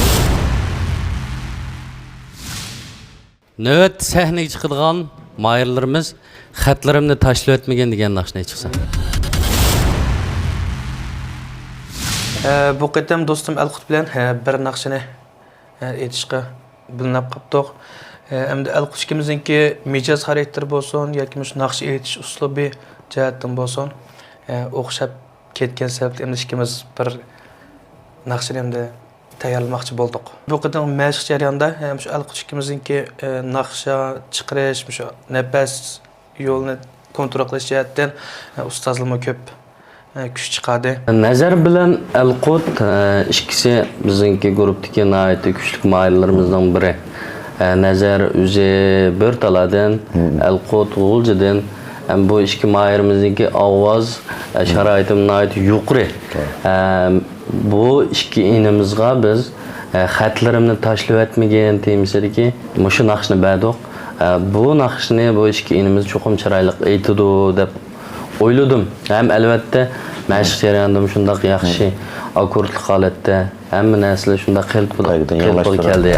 Speaker 9: Növbet sahneye chiqadigan mayırlarımız xatlarimni tashlab etmagan degan naqshni chiqsa.
Speaker 14: Bu qitim do'stim Alqut bilan bir naqshini aytishga bilinib qopdik. Endi Alqut ikkimizniki mijoz xarakter bo'lsin yoki shu naqsh aytish uslubi jihatdan bo'lsin, o'xshab ketgan sababli endi ikkimiz bir naqshni endi tayyorlamoqchi bo'ldik. Bu qitim mashq jarayonida shu Alqut ikkimizniki naqsha chiqarish, shu nafas yo'lni kontrol qilish jihatdan ustozlarga ko'p kuch chiqadi.
Speaker 9: Nazar bilan Alqut ikkisi bizningki guruhdagi nihoyatda kuchli mayirlarimizdan biri. Nazar o'zi bir taladan, Alqut G'uljidan bu ikki mayirimizniki ovoz sharoitim nihoyat yuqori. Bu ikki inimizga biz xatlarimni tashlab etmagan deymizdiki, mushu naqshni berdik. Bu naqshni bu ikki inimiz cho'qim chiroyli aytdi deb o'yladim. Ham albatta mashq jarayonida shunday yaxshi akkordli holatda hamma narsa shunday qilib keldi.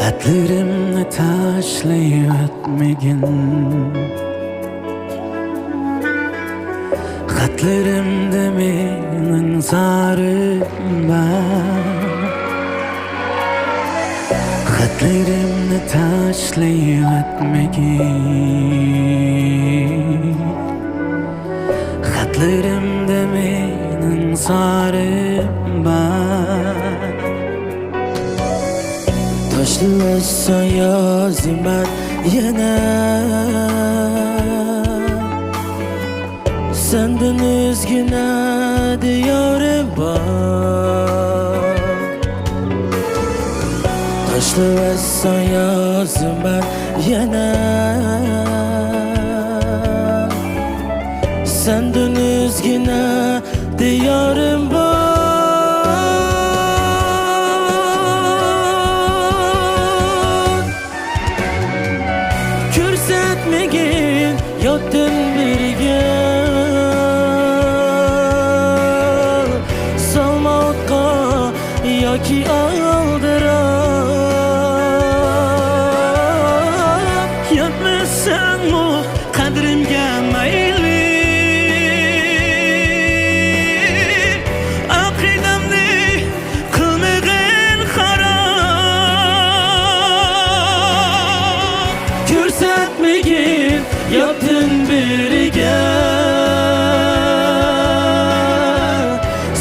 Speaker 1: Xatlarimni tashlayotmagin Xatlarimda mening zarim bor Xatlarimni tashlayotmagin Xatlarimda mening zarim bor Taşlısan yazım ben yana Senden özgüne diyorum var Taşlısan yazım ben yana Senden özgüne diyorum var Körsetmegin yotdin birga Salmoqqa yoki aldirab Yotmasanmu qadrimga mayli Aqidamni qilmagin xarob Ko'rsatmagin yotdin birga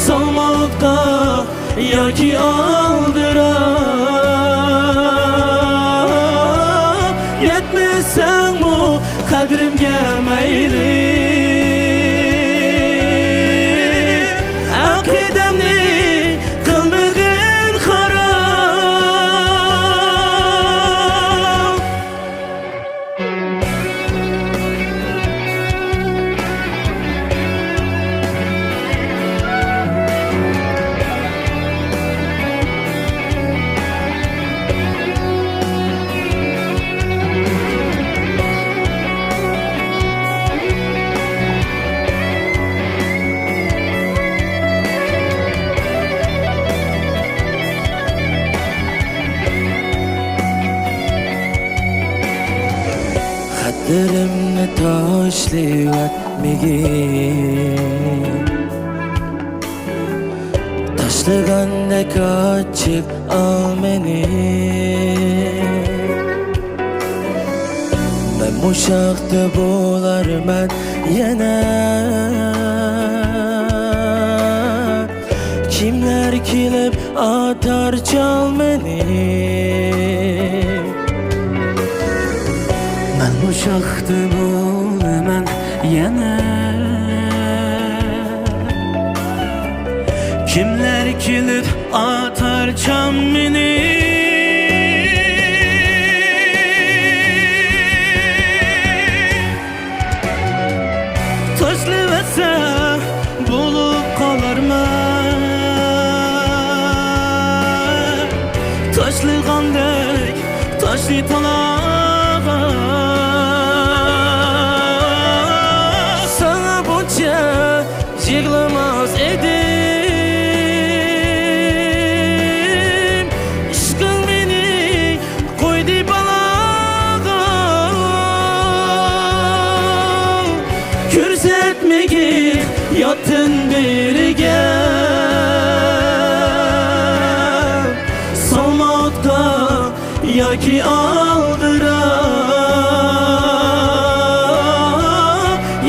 Speaker 1: Salmoqqa yoki aldirab Yetmasanmu qadrimga mayli Aqidamni qilmagin xarob Xatlarimni tashlayotmagin Tashlaganda qochib ol meni Men mushaqda bo'larman yana Kimlar kelib atar chal meni Ben bu şaxta bo'laman yana Kimlar kelib atar cham meni Tashlasa bo'lib qolarman Tashlagandek tashli Sana buncha yig'lamas edim Ishqing meni qo'ydi balog'a Ko'rsatmagin yotdin birga Salmoqqa yoki aldirab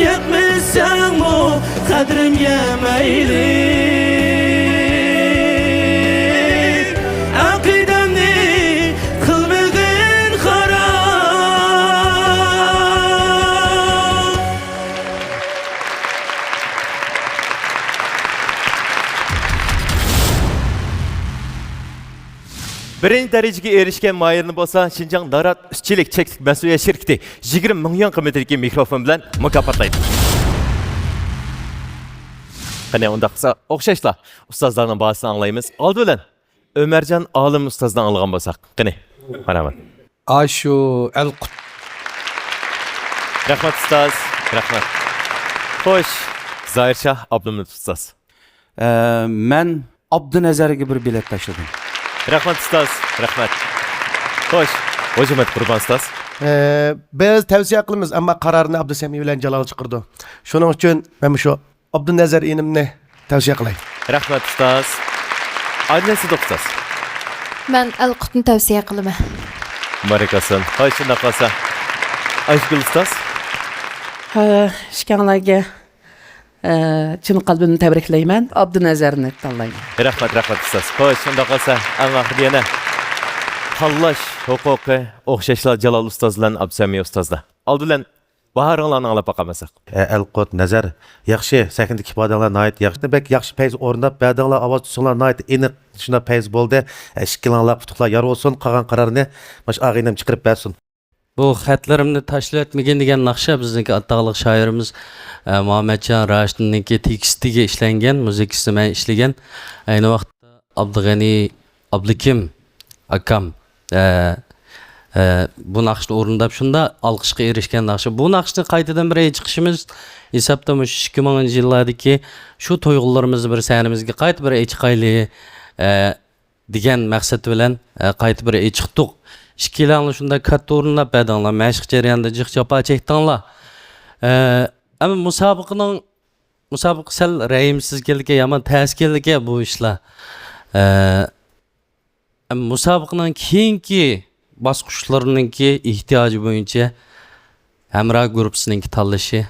Speaker 1: Yetmasanmu qadrimga mayli Aqidamni qilmagin xarob
Speaker 2: Birinci derecege erişken mayırını bolsa Şinjan Narat İşçilik Çeklik Mesuliyet Şirketi 20 milyon kıymetindeki mikrofon bilen mükaffatlaydı. Hani onda kısa okşaşla ustazlarının bahsini anlayımız. Aldı bilen Ömercan Alım ustazdan algan bolsak. Qani, maraman.
Speaker 5: Aşu El-Qut.
Speaker 2: Rahmat ustaz, rahmat. Hoş, Zahirşah Abdülmülk ustaz.
Speaker 10: Men Abdünazarga bir bilet tashladim.
Speaker 2: Rahmat ustaz, rahmat. Hoş. Hocam Qurban Ustaz.
Speaker 16: Biz tavsiye qilamiz, ammo qarorni Abdusamiy bilan Jalol chiqirdi. Shuning uchun men shu Abdunazar inimni tavsiye qilay.
Speaker 2: Rahmat Ustaz. Adnan siz Ustaz.
Speaker 11: Ben Alqutni tavsiya qilaman.
Speaker 2: Barakasın. Hoş shunda qolsa. Aşkul Ustaz.
Speaker 12: ishkanlarga chin qalbimdan tabriklayman. Abdunazarni tanlayman.
Speaker 2: Rahmat Ustaz. Hoş shunda qolsa, amma yana tanlash huquqi o'xshashlar Jalol Ustaz bilan Abdusamiy Ustazda. Oldidan baharlarni anglab boqamasak.
Speaker 6: Alqut nazar yaxshi sakindagi ifodanglar nayt yaxshi bek yaxshi payz o'rnab berdinglar ovoz tutsanglar nayt aniq shuna payz bo'ldi ishkilanglar putuqlar yar olsun qolgan qarorni mash ag'inam chiqarib bersin.
Speaker 9: Bu xatlarimni tashlatmagan degan naqsha bizniki ataqliq shoirimiz Muhammadjon Rashidniki tekstiga ishlangan, muzikasini men ishlagan. Ayni vaqtda Abdug'ani Abdukim akam bu naqshni o'rindab shunda olqishga erishgan naqshi. Bu naqshni qaytadan bir chiqishimiz hisobda 2000-yillardagi shu to'yg'ularimizni bir sanimizga qayta bir chiqayli degan maqsad bilan qayta bir chiqdik. İşkilanlı şunda katta o'rinlab berdinglar, mashq jarayonida jiq japa chekdinglar. Ama musobaqa sal rayimsizligi, yomon ta'sirligi bu ishlar. Musobaqaning keyingi bosqichlarininki ehtiyoji bo'yicha Hamra guruhining tanlashi.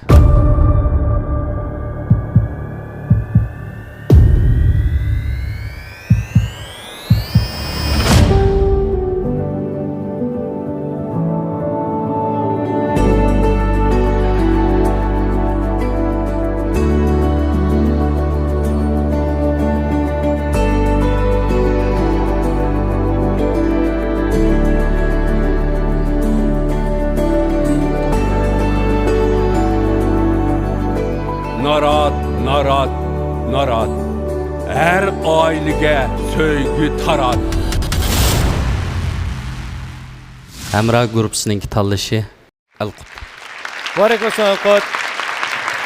Speaker 21: Narat. Her ailege söygü tarat.
Speaker 9: Hamra guruhining tanlashi Alqut.
Speaker 2: Barakasın Alqut.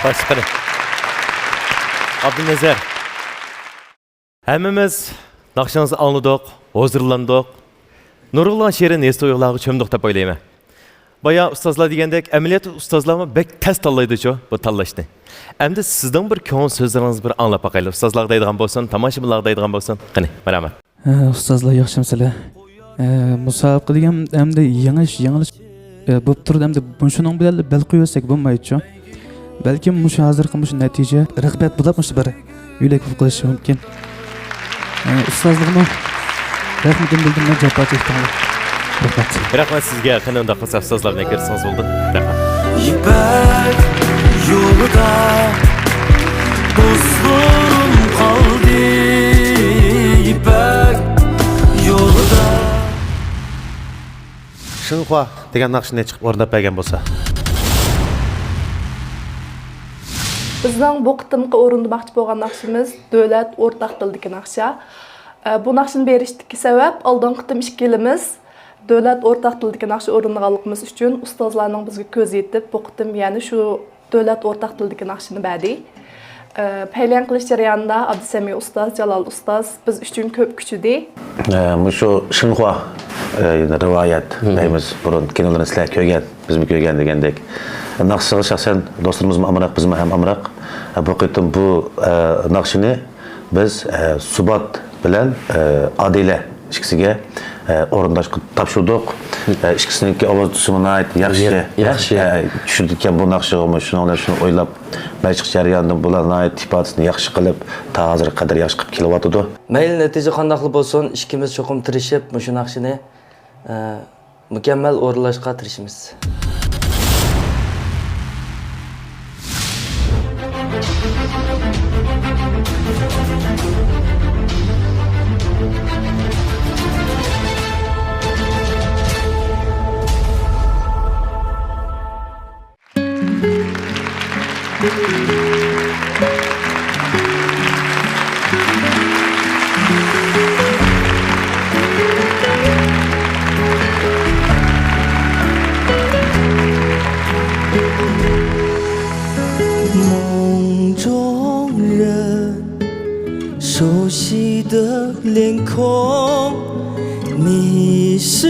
Speaker 2: Başqara. Abdunazar. Hammamiz naqshangizni angladik, hozirlandik. Nurullah she'rini esda o'ylarga cho'mdiq deb o'ylayman. Baya ustozlar degandek, amaliyot ustozlarmi bek tez tanlaydi-ku bu tanlashni. Endi sizdan bir ko'ngil so'zlaringizni bir anglab boqaylik. Ustozlar deydigan bo'lsin, tomoshabinlar deydigan bo'lsin. Qani, marhamat.
Speaker 22: Ustozlar yaxshimisizlar? Musobaqa degan endi yanglish bo'lib turdi. Endi shuning bilan bel qo'ysak bo'lmaydi-ku. Balkim mush hozirgi mush natija rag'bat bo'lib bir yo'lak qilishi mumkin. Ustozlarga rahmatim bildirmay javob berdim.
Speaker 2: Rahmat sizga. Qani unda qilsa ustozlarga kirsangiz bo'ldi. Rahmat.
Speaker 1: İpek yolda dostlarım kaldı. İpek yolda.
Speaker 6: Shinxua degan naqshni chiqib o'rnab bergan bo'lsa.
Speaker 23: Bizning bu qitimqi o'rindamoqchi bo'lgan naqshimiz davlat o'rtaq tildagi naqsha. Bu naqshni berishdagi sabab oldingi qitim 2 yilimiz davlat o'rtaq tildagi naqsha o'rinlaganligimiz uchun ustozlarning bizga ko'z yetib, bu qitim ya'ni shu davlat o'rtaq tildagi naqshni berdi. Paylan qilish jarayonida Abdusamiy ustoz, Jalol ustoz biz uchun ko'p kuchli.
Speaker 15: Shu Shinxua rivoyat deymiz, burun kinolarni sizlar ko'rgan, biz ko'rgan degandek. Naqshga shaxsan do'stlarimiz amroq, biz ham amroq. Bu qitim bu naqshni biz Subat bilan Adila ikkisiga o'rindashga topshirdik. Ikkisiniki ovoz tusumini yaxshi tushirdik bu naqshni, shuni o'ylab mashq jarayonidan bularni ifodasini yaxshi qilib, ta hozirga qadar yaxshi qilib kelyapti.
Speaker 24: Mayli natija qanday bo'lsin, ikkimiz cho'qim tirishib, shu naqshni mukammal o'rinlashga tirishimiz.
Speaker 1: 梦中人，熟悉的脸孔，你
Speaker 4: 你是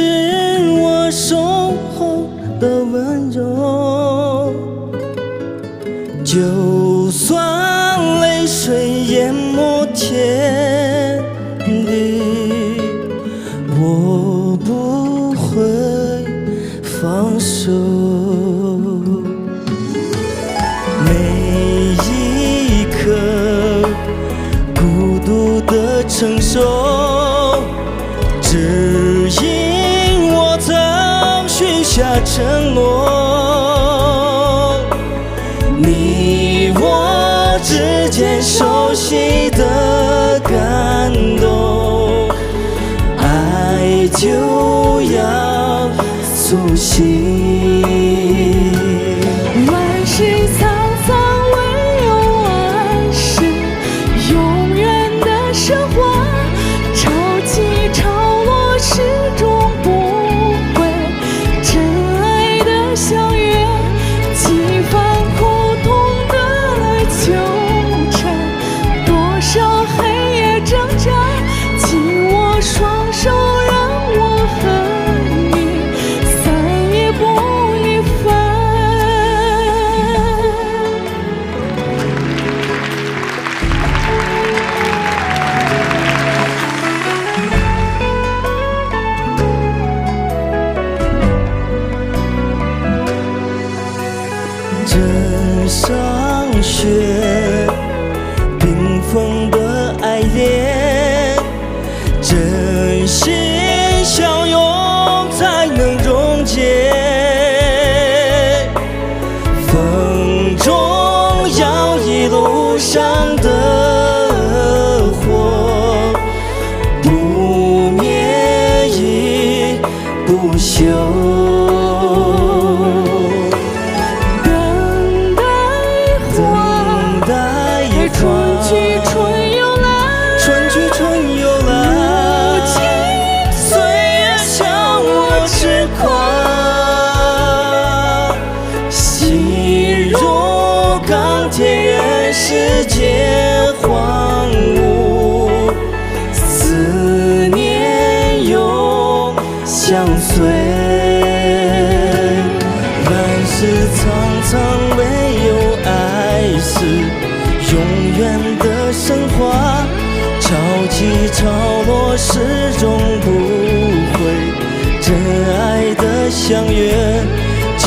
Speaker 4: 我守候的温柔，就算泪水淹没天地，我不会放手。每一刻孤独的承受，只因我曾许下承诺。你我之间熟悉的感动，爱就要苏醒。
Speaker 23: 万世沧桑唯有爱是永远的神话，潮起潮落始终不悔，真爱的相约，几番苦痛的来纠缠，多少黑夜挣扎，紧握双手让我和你再也不离分。
Speaker 4: 枕上雪，冰封的爱恋，真心相拥才能溶解。风中摇曳路上的火，不灭亦不朽。春去春又来，春去春又来，无情岁月向我痴狂，心如钢铁任世界荒芜，思念永相随。万世苍苍唯有爱是永远的神话，潮起潮落始终不悔，真爱的相约，几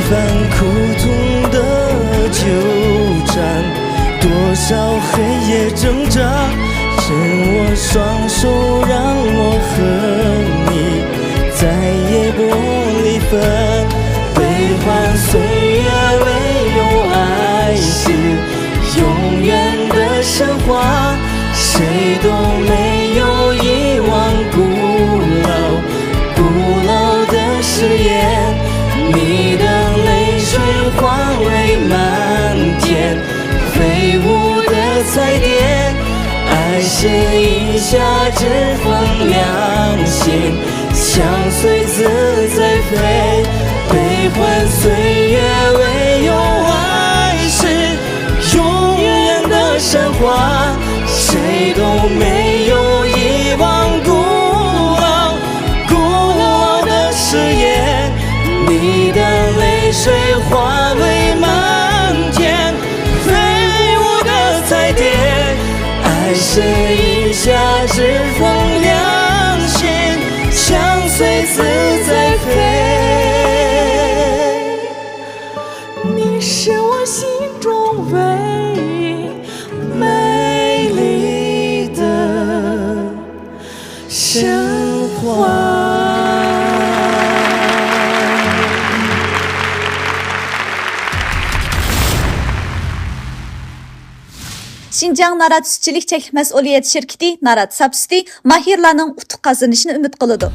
Speaker 4: 番苦痛的纠缠，多少黑夜挣扎，伸我双手让我和你再也不离分。悲欢岁月唯有爱是永远的神话，谁都没有遗忘古老的誓言。你的泪水化为漫天飞舞的彩蝶，爱是一夏之风凉心，相随自在飞。悲欢岁月唯有爱是永远的神话，谁都没有遗忘古老的誓言。你的泪水化为漫天飞舞的彩蝶，爱是一夏之风凉心，相随自在飞。你是我心中唯一美丽的神话。
Speaker 3: Şinjan Narat Sütçülük Çeklik Məsuliyyət Şirketi Narat Sapsüti mahirlarının utuq qazanışını ümid qılıdı.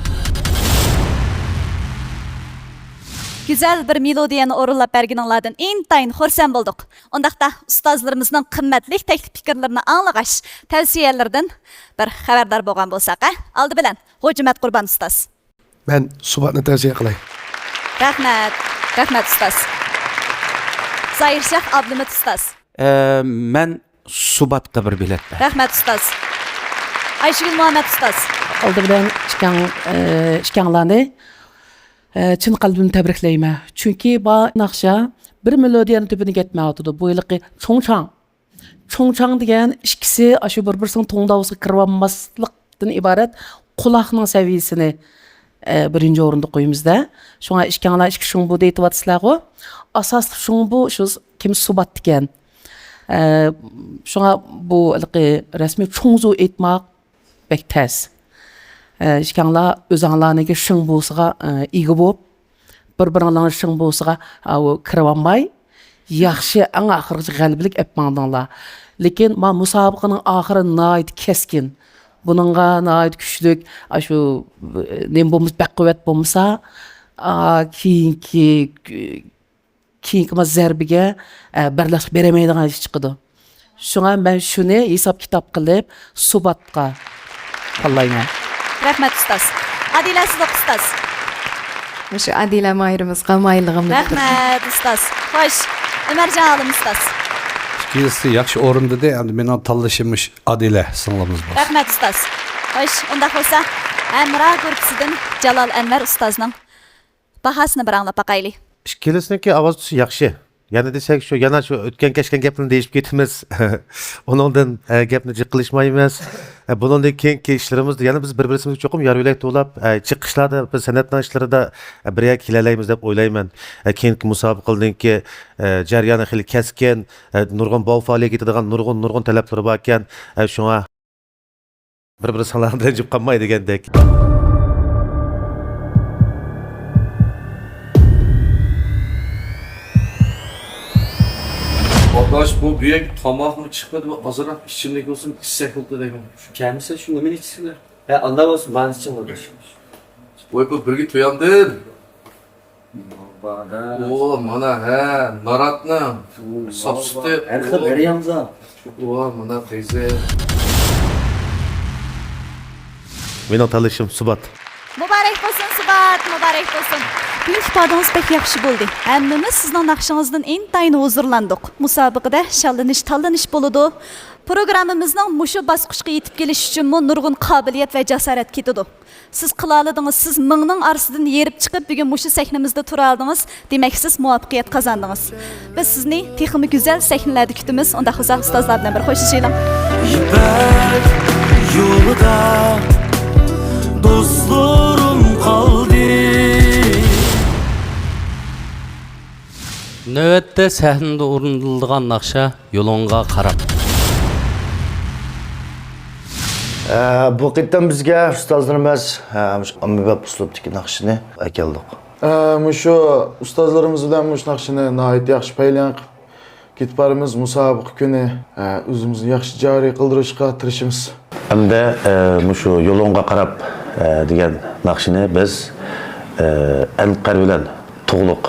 Speaker 3: Güzel bir melodiyani orunlap bergininglardan intayın xursand bolduq. Ondaqda ustazlarımızның qimmatli teklif fikirlerini anlagaş, tavsiyelerden bir xabardar bolgan bolsaq, aldı bilen Hojimat Qurban ustaz.
Speaker 16: Ben Subatni tavsiye qilay.
Speaker 3: Rahmat ustaz. Zahirshah Abdumit ustaz.
Speaker 10: Men Subatqa bir bilet.
Speaker 3: Rahmat ustaz. Ayşegül Muhammed ustaz.
Speaker 12: Aldı bilen işkanlarını çın kalbim tebrikleyme. Çünkü bu nakşa bir melodiyanın tüpünü getmeye atıdı. Bu yılki Çongçang. Çongçang degen ikisi aşı bir-birisinin toğdavısı kırvanmaslıktan ibaret kulakның seviyesini birinci orunda koyumuzda. Şuna işkanlar işki şun bu deyip atıslar o. Asaslı şun bu şu kim subat diken. Şuna bu resmi çoğuzu etmek bek tez. İşkanlar özanlarındaki şun bolsuğa igi bolup bir-birinlerin şun bolsuğa kırvanmay yaxşı en ahırcı galiblik etmandınlar. Lekin ma musabaqanın ahırı nait keskin. Bununla nait güçlük, şu nem bolmuş bek kuvvet bolmasa, keyinki zerbiga birleşik beremeydigan iş çıkıdı. Şuna ben şunu hesap kitap kılıp subatqa kallayman.
Speaker 3: Rahmet ustaz. Adila Sıdık ustaz.
Speaker 11: Şu Adila mayırımızga maylığımız.
Speaker 3: Rahmet ustaz. Hoş. Ömercan alım ustaz.
Speaker 5: İkisi yaxşı orunda de, endi meni tanlışmış Adile sınavımız var.
Speaker 3: Rahmet ustaz. Hoş. Onda olsa Emra grupusidan Jalal Enver ustazning bahasini bir anlap bakaylı.
Speaker 6: İkkilisindeki ovoz tusi yaxshi. Yana desak shu, yana shu o'tgan kechgan gapni deyishib ketamiz. Undan gapni jiq qilishmaymiz. Bundan keyingi ishlarimizni yana biz bir-birimizga cho'qim yorulak to'lab, chiqishlarda biz san'at ishlarida birga kelalaymiz deb o'ylayman. Keyingi musobaqalardan ki jarayoni xili keskin, nurg'un faoliyat etadigan nurg'un talablari bor ekan. Shunga bir-biri sanlardan ranjib qolmay degandek.
Speaker 7: Arkadaş bu büyük tamak mı çıkmadı mı? Azırak içimdeki olsun içsek oldu dedim.
Speaker 9: Kendisi şunu beni içsinler. Anlamazsın bana için kardeş.
Speaker 7: Bu bir git uyandın. Oo mana he naratni sapsıtı.
Speaker 9: Erkek veriyamza.
Speaker 7: Oo mana teyze.
Speaker 6: Mening tanlashim Subat.
Speaker 3: Mübarek olsun Subat, mübarek olsun. Bugün ifadeniz pek yaxşı buldu. Hemmimiz sizden nakşınızdan intayin huzurlandık. Musabıqada şallanish, tanlanish boludu. Programımızdan muşu basqışqa yetip kelish üçün nurgun qabiliyet ve cesaret ketidi. Siz qılaladınız, siz mingning arasından yerip çıkıp bugün muşu sahnamizda tura aldınız. Demek siz muvaffaqiyat kazandınız. Biz sizni texmi güzel sahnalerde kütümüz. Onda xuzaq ustazlar bilan bir xo'shlashilam.
Speaker 4: İpek yolda dostlarım kaldı.
Speaker 9: Növətdə səhnədə orundulduğan naqşa yolunğa qarab.
Speaker 8: Bu qitam bizga ustozlarimiz ommabop uslubdagi naqshni keldik.
Speaker 13: Şu ustozlarimiz bilan mush naqshni nihoyat yaxshi paylan ketib boramiz. Musobaqa kuni o'zimizni yaxshi joriy qildirishga tirishamiz.
Speaker 15: Hamda şu yolunğa qarab degan naqshni biz Anqar bilan to'g'liq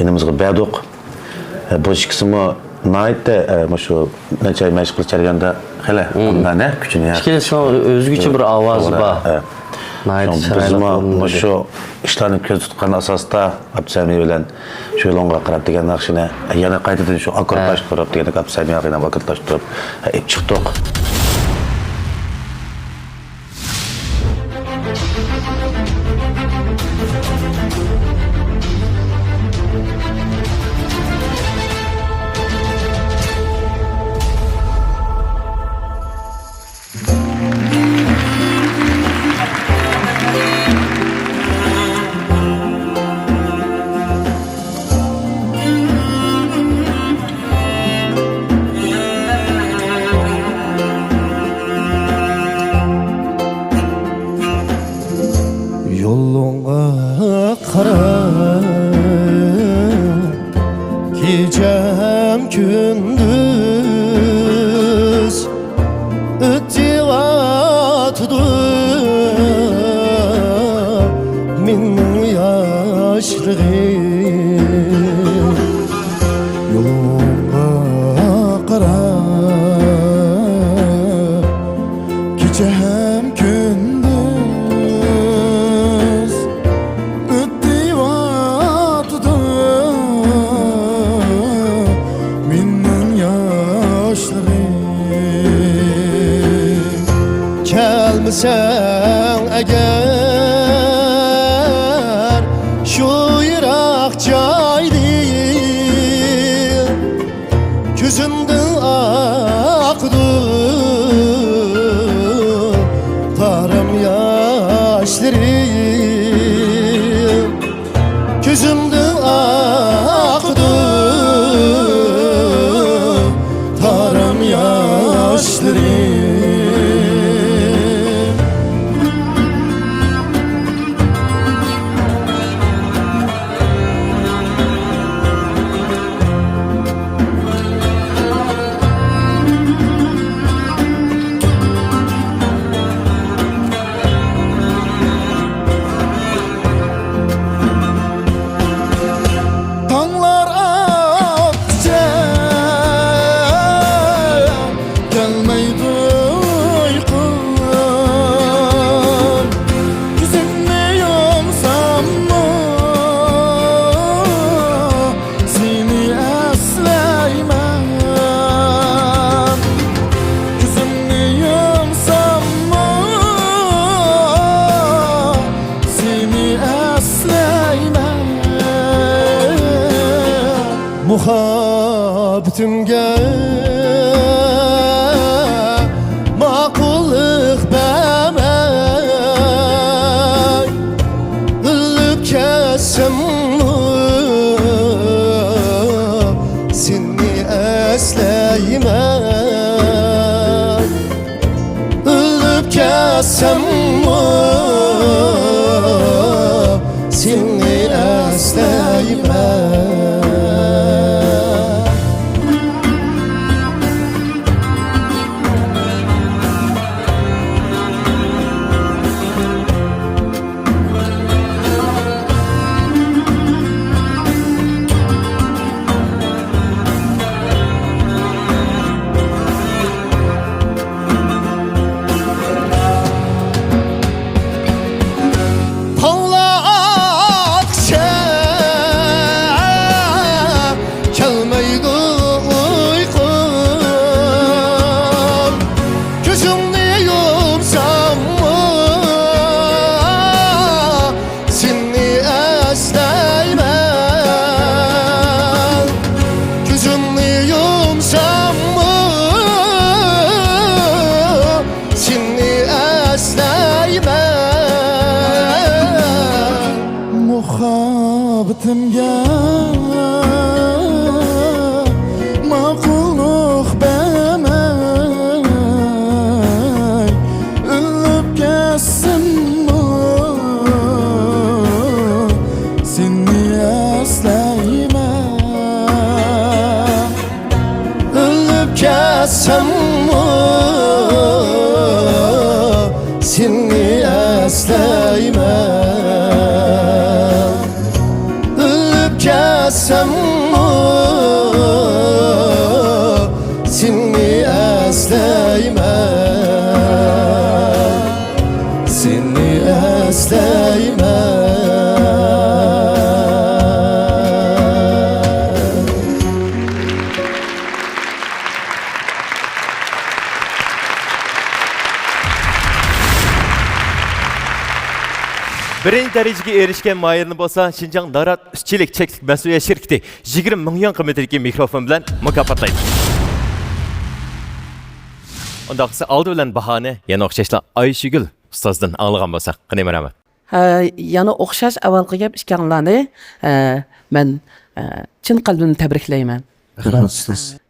Speaker 15: yanımızga berdik. Bu ikisimi nait de şu neçe meşgul jarayonda hali ne küçüğünü ya.
Speaker 9: İkisi özgüçü bir avaz var.
Speaker 15: Bizim şu işlerini göz tutkan asasda Abdüsami bilen şu yolunğa qarab degan naqshini yana qaytadan şu akordlashtirib degan Abdüsami bilan akordlashtirib ep chiqdik.
Speaker 4: Yoluna qarab gecem gündüz ötüvatıdı minning yaşlığım. Yoluna qarab gecem gündüz ötüvatıdı minning yaşlığım. Kelmese Gözümden aktı taram yaşlarım. Tağlar akça gelmeydi uykum. Yüzümü yumsam mı seni esleymem. Yüzümü yumsam mı seni esleymem. Muhabbetimge makullık bemey Üllüp kesem seni esleymem. Üllüp kesem seni esleymem. Tağlar akça gelmeydi uykum. Gözümü yumsam mı seni esleymem. Gözümü yumsam mı seni esleymem. Muhabbetimge makulluq bemey Üllüp kessim seni esleymem. Üllüp kessem seni esleymem. Üllüp kessem seni esleymem. Seni esleymem.
Speaker 2: Birinci derecege erişken mayırını bolsa Şinjan Narat İşçilik Çeklik Mesuliyet Şirketi 20 milyon kıymetdeki mikrofon bilen mükafotlaydi. Ondaqsı aldı bilen bahane yana oxşaşla Ayşegül ustazdan anlagan bolsak, qanday maramat.
Speaker 12: Yana o'xshash avvalgi gap ishkanlarni men chin qalbimdan tabriklayman.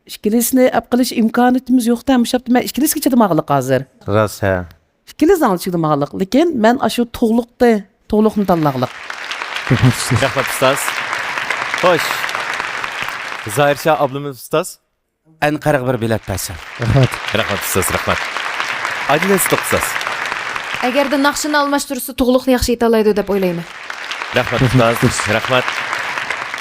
Speaker 12: Ikkilisini ap qilish imkoniyatimiz yo'qda, mushapti men ikkilisiga chidamag'liq hozir.
Speaker 6: Ras ha.
Speaker 12: Ikkilisini chidamag'liq, lekin men shu to'g'liqni tanlag'liq.
Speaker 2: Rahmat ustaz. Xo'sh. Zahircha ablamız ustaz.
Speaker 10: En qariq bir bilet bersin.
Speaker 2: Rahmat ustaz, rahmat. Adil ustaz.
Speaker 11: Agarda naqshini almashtirsa to'g'liqni yaxshi yetalaydi deb o'ylayman.
Speaker 2: Rahmat ustaz, rahmat.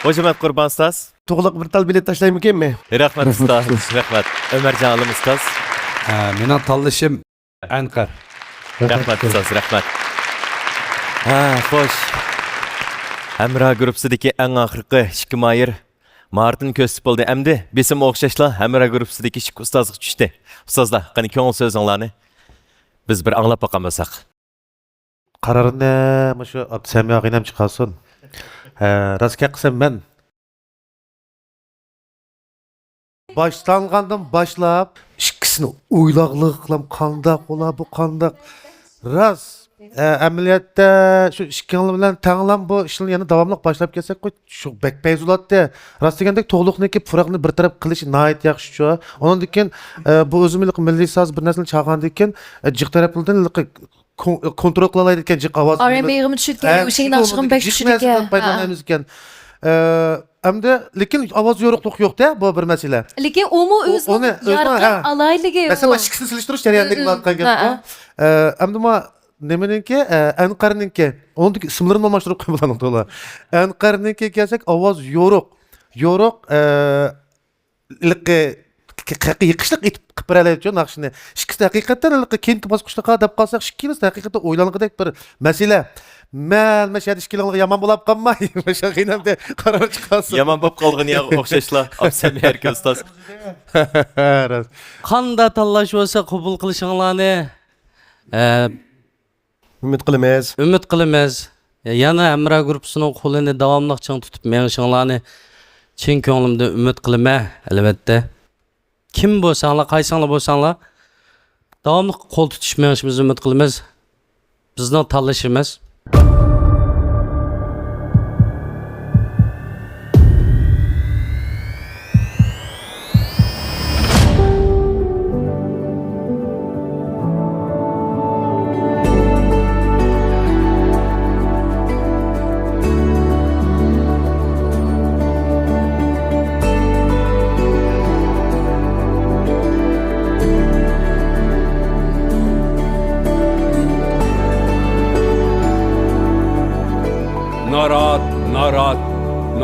Speaker 2: Hocamat Qurban ustaz.
Speaker 6: To'g'liq bir tal bilet tashlaymikanmi?
Speaker 2: Rahmat ustaz, rahmat. Ömercan Alım ustaz.
Speaker 5: Mening tanlashim Anqar.
Speaker 2: Rahmat ustaz, rahmat. Xo'sh. Hamra grupsidagi eng oxirgi 2 mayir Martin ko'sib bo'ldi. Endi besim o'xshashlar Hamra grupsidagi 2 ustozlik tushdi. Ustozlar, qani ko'ngil so'zinglarni biz bir anglab boqamasak.
Speaker 6: Qarorni shu Abdusami og'aynam chiqarsin. Rostga qilsam men başlangandan başlap ikkisini o'ylaqliq qilam, qandaq bo'la bu qandaq. Ras amaliyotda shu ikkinglar bilan tanglam bu ishni yana davomli boshlab kelsak qo'y shu bakpayzulatda rost degandek to'g'liqniki puraqni bir taraf qilish nihoyat yaxshi shu undan keyin bu o'zimlik milliy soz bir narsani chalgandan keyin jiq taraflardan kontrol qila oladi ekan jiq ovoz
Speaker 11: R&B yig'imi tushirgan o'sha naqshig'im bak tushirgan
Speaker 6: foydalanamiz ekan hamda lekin ovoz yo'riqlik yo'qda bu bir masala
Speaker 11: lekin umu o'zini yarqin alayligi
Speaker 6: masalan ikkisini silishtirish jarayonida qilayotgan gap bu hamda ma nimaniki anqarninki undagi ismlarini almashtirib qo'yib to'la anqarninki kelsak ovoz yo'riq yiqishliq etib qilib beradi naqshni ikkisi haqiqatdan keyingi bosqichda deb qolsak ikkimiz haqiqatdan o'ylangandek bir masala man mashhad ishkilinglar yomon bo'lib qolmay o'sha qiynamda qaror chiqarsin
Speaker 2: yomon bo'lib qolgan yo'q o'xshashlar absamiyar ustoz
Speaker 9: qanda tanlash bo'lsa qabul qilishinglarni umid qilamiz yana amra gruppasining qo'lini davomli chang tutib menishinglarni chin ko'nglimda umid qilaman albatta kim bo'lsanglar qaysinglar bo'lsanglar davomli qo'l tutish menishimizni umid qilamiz bizning tanlashimiz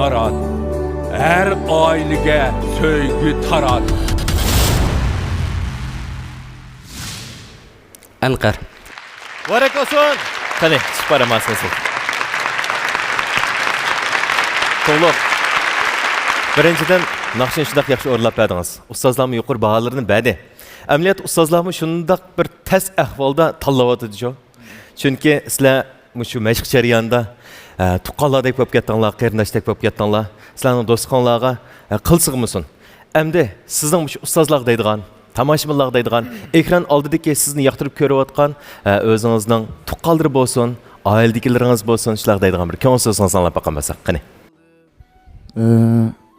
Speaker 21: narat her ailege söygü tarat
Speaker 9: Anqar
Speaker 2: Varak olsun. Qani, chiqaramasmiz. To'liq. Birinchidan, naqshni shundoq yaxshi o'rlab berdingiz. Ustozlarning yuqori baholarini berdi. Amaliyot ustozlarning shundoq bir tas ahvolda tanlayotdi-ku. Chunki sizlar shu mashq jarayonida tuqqanlardek bo'lib ketdinglar, qarindoshdek bo'lib ketdinglar. Sizlarning do'stxonlarga qilsig'misin. Endi sizning shu ustozlar deydigan, tomoshabinlar deydigan, ekran oldidagi sizni yoqtirib ko'rayotgan o'zingizning tuqqanlari bo'lsin, oiladagilaringiz bo'lsin, shular deydigan bir ko'ngil so'zingizni anglab boqamasak, qani.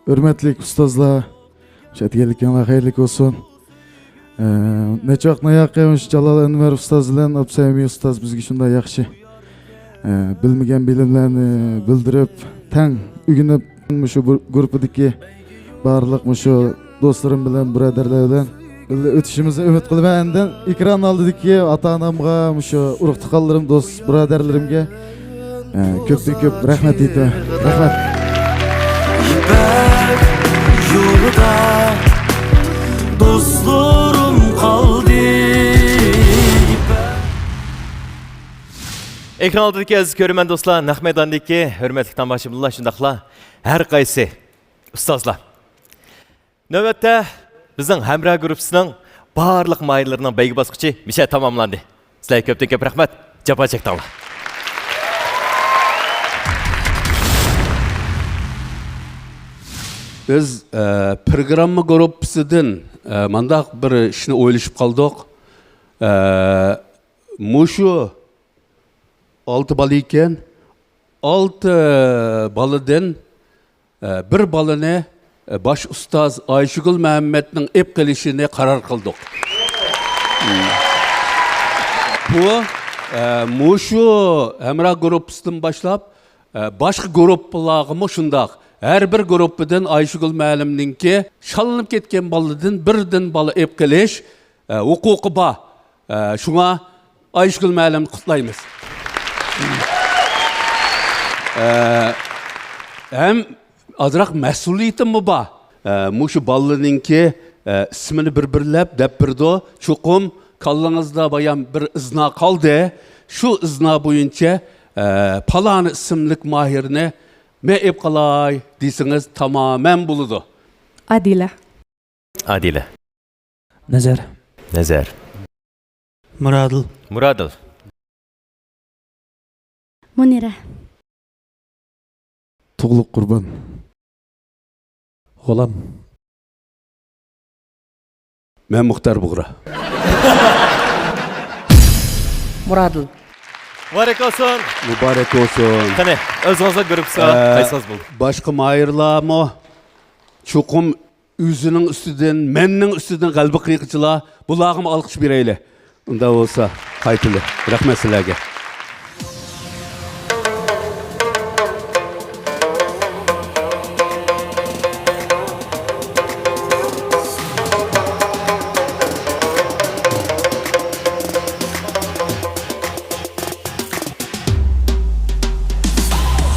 Speaker 17: Hürmetli ustozlar, şatgelikler hayırlı olsun. Ne çok ne yakınmış Jalal Enver ustaz bilen Absaymi ustaz bizge şunda yaxşı. Bilmegen bilimlerini bildirip, tang ügünüp şu grupdaki barlık şu dostlarım bilen, braderler bilen ötüşümüzü ümit kılıp enden ekran aldıdaki ata-anamga, şu uruk tıkallarım, dost braderlerimge köpten köp rahmet eydi. Rahmet.
Speaker 4: Yolda dostlarım kaldı.
Speaker 2: Ekran oldidagi aziz ko'rman do'stlar, naq maydondagi hurmatli tomoshabinlar, shundaqla har qaysi ustozlar. Navbatda bizning Hamra gruppasining barliq mayllarining baygi bosqichi misha tamomlandi. Sizlarga ko'pdan ko'p rahmat. Javob chekdinglar.
Speaker 21: Biz programma gruppasidan mandaq bir ishni o'ylashib qoldik. Mushu 6 bola ekan, 6 boladan bir bolani bosh ustoz Ayshugul Muhammadning ep qilishini qaror qildik. Bu mushu Hamra gruppasidan boshlab boshqa gruppalarga shundaq her bir gruppadan Ayshugul Muallimninki shallanib ketgan boladan birdan bola ep qilish huquqi bor. Shunga Ayshugul Muallimni qutlaymiz. Hem azraq mas'uliyetim bor. Mushu bolaninki ismini bir-birlab deb birdi. Chuqum kallangizda bayan bir izna qoldi. Shu izna bo'yicha palani ismlik mahirni me ep qalay deysiniz tamamen buludu.
Speaker 23: Adila.
Speaker 2: Adila.
Speaker 22: Nazar.
Speaker 2: Nazar.
Speaker 22: Muradil.
Speaker 2: Muradil.
Speaker 3: Munira.
Speaker 17: Tuğluk Kurban.
Speaker 22: G'ulam.
Speaker 21: Men Muxtar Bug'ra.
Speaker 12: Muradil.
Speaker 2: Mübarek olsun.
Speaker 21: Mübarek olsun.
Speaker 2: Qani, o'zingizga grupsa qaysiz bo'ldi?
Speaker 21: Boshqa mayırlarmı? Çokum üzünün üstüden, mennin üstüden qalbi qiyqichilar, bularga alqış berayli. Unda olsa, qaytili. Rahmat sizlarga.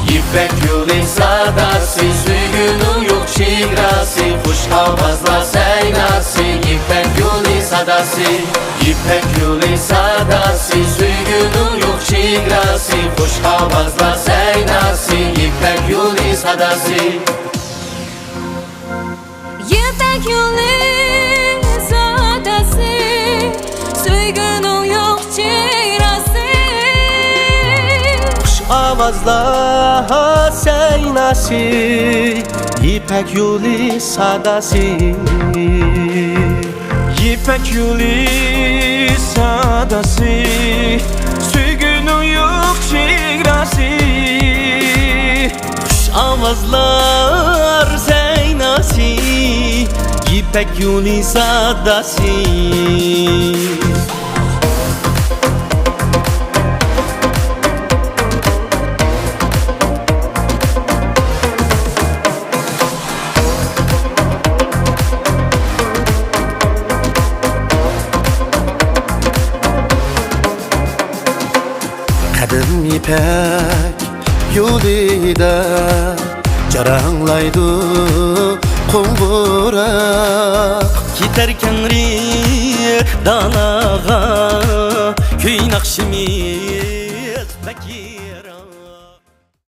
Speaker 4: İpek yolu sadası, suygunun yok şigrası, kuş havazla seynası. İpek yolu sadası, İpek yolu sadası, suygunun yok şigrası, kuş havazla seynası. İpek yolu sadası.
Speaker 14: İpek yolu sadası, suygunun yok şigrası.
Speaker 4: Avazla seynası, İpek yolu sadası. İpek yolu sadası, suygunun yok şigrası. Kuş avazlar seynası, İpek yolu sadası. Qadim ipek yolida jaranglaydi qo'ng'uroq. Ketarkan dalaga kuy naqshimi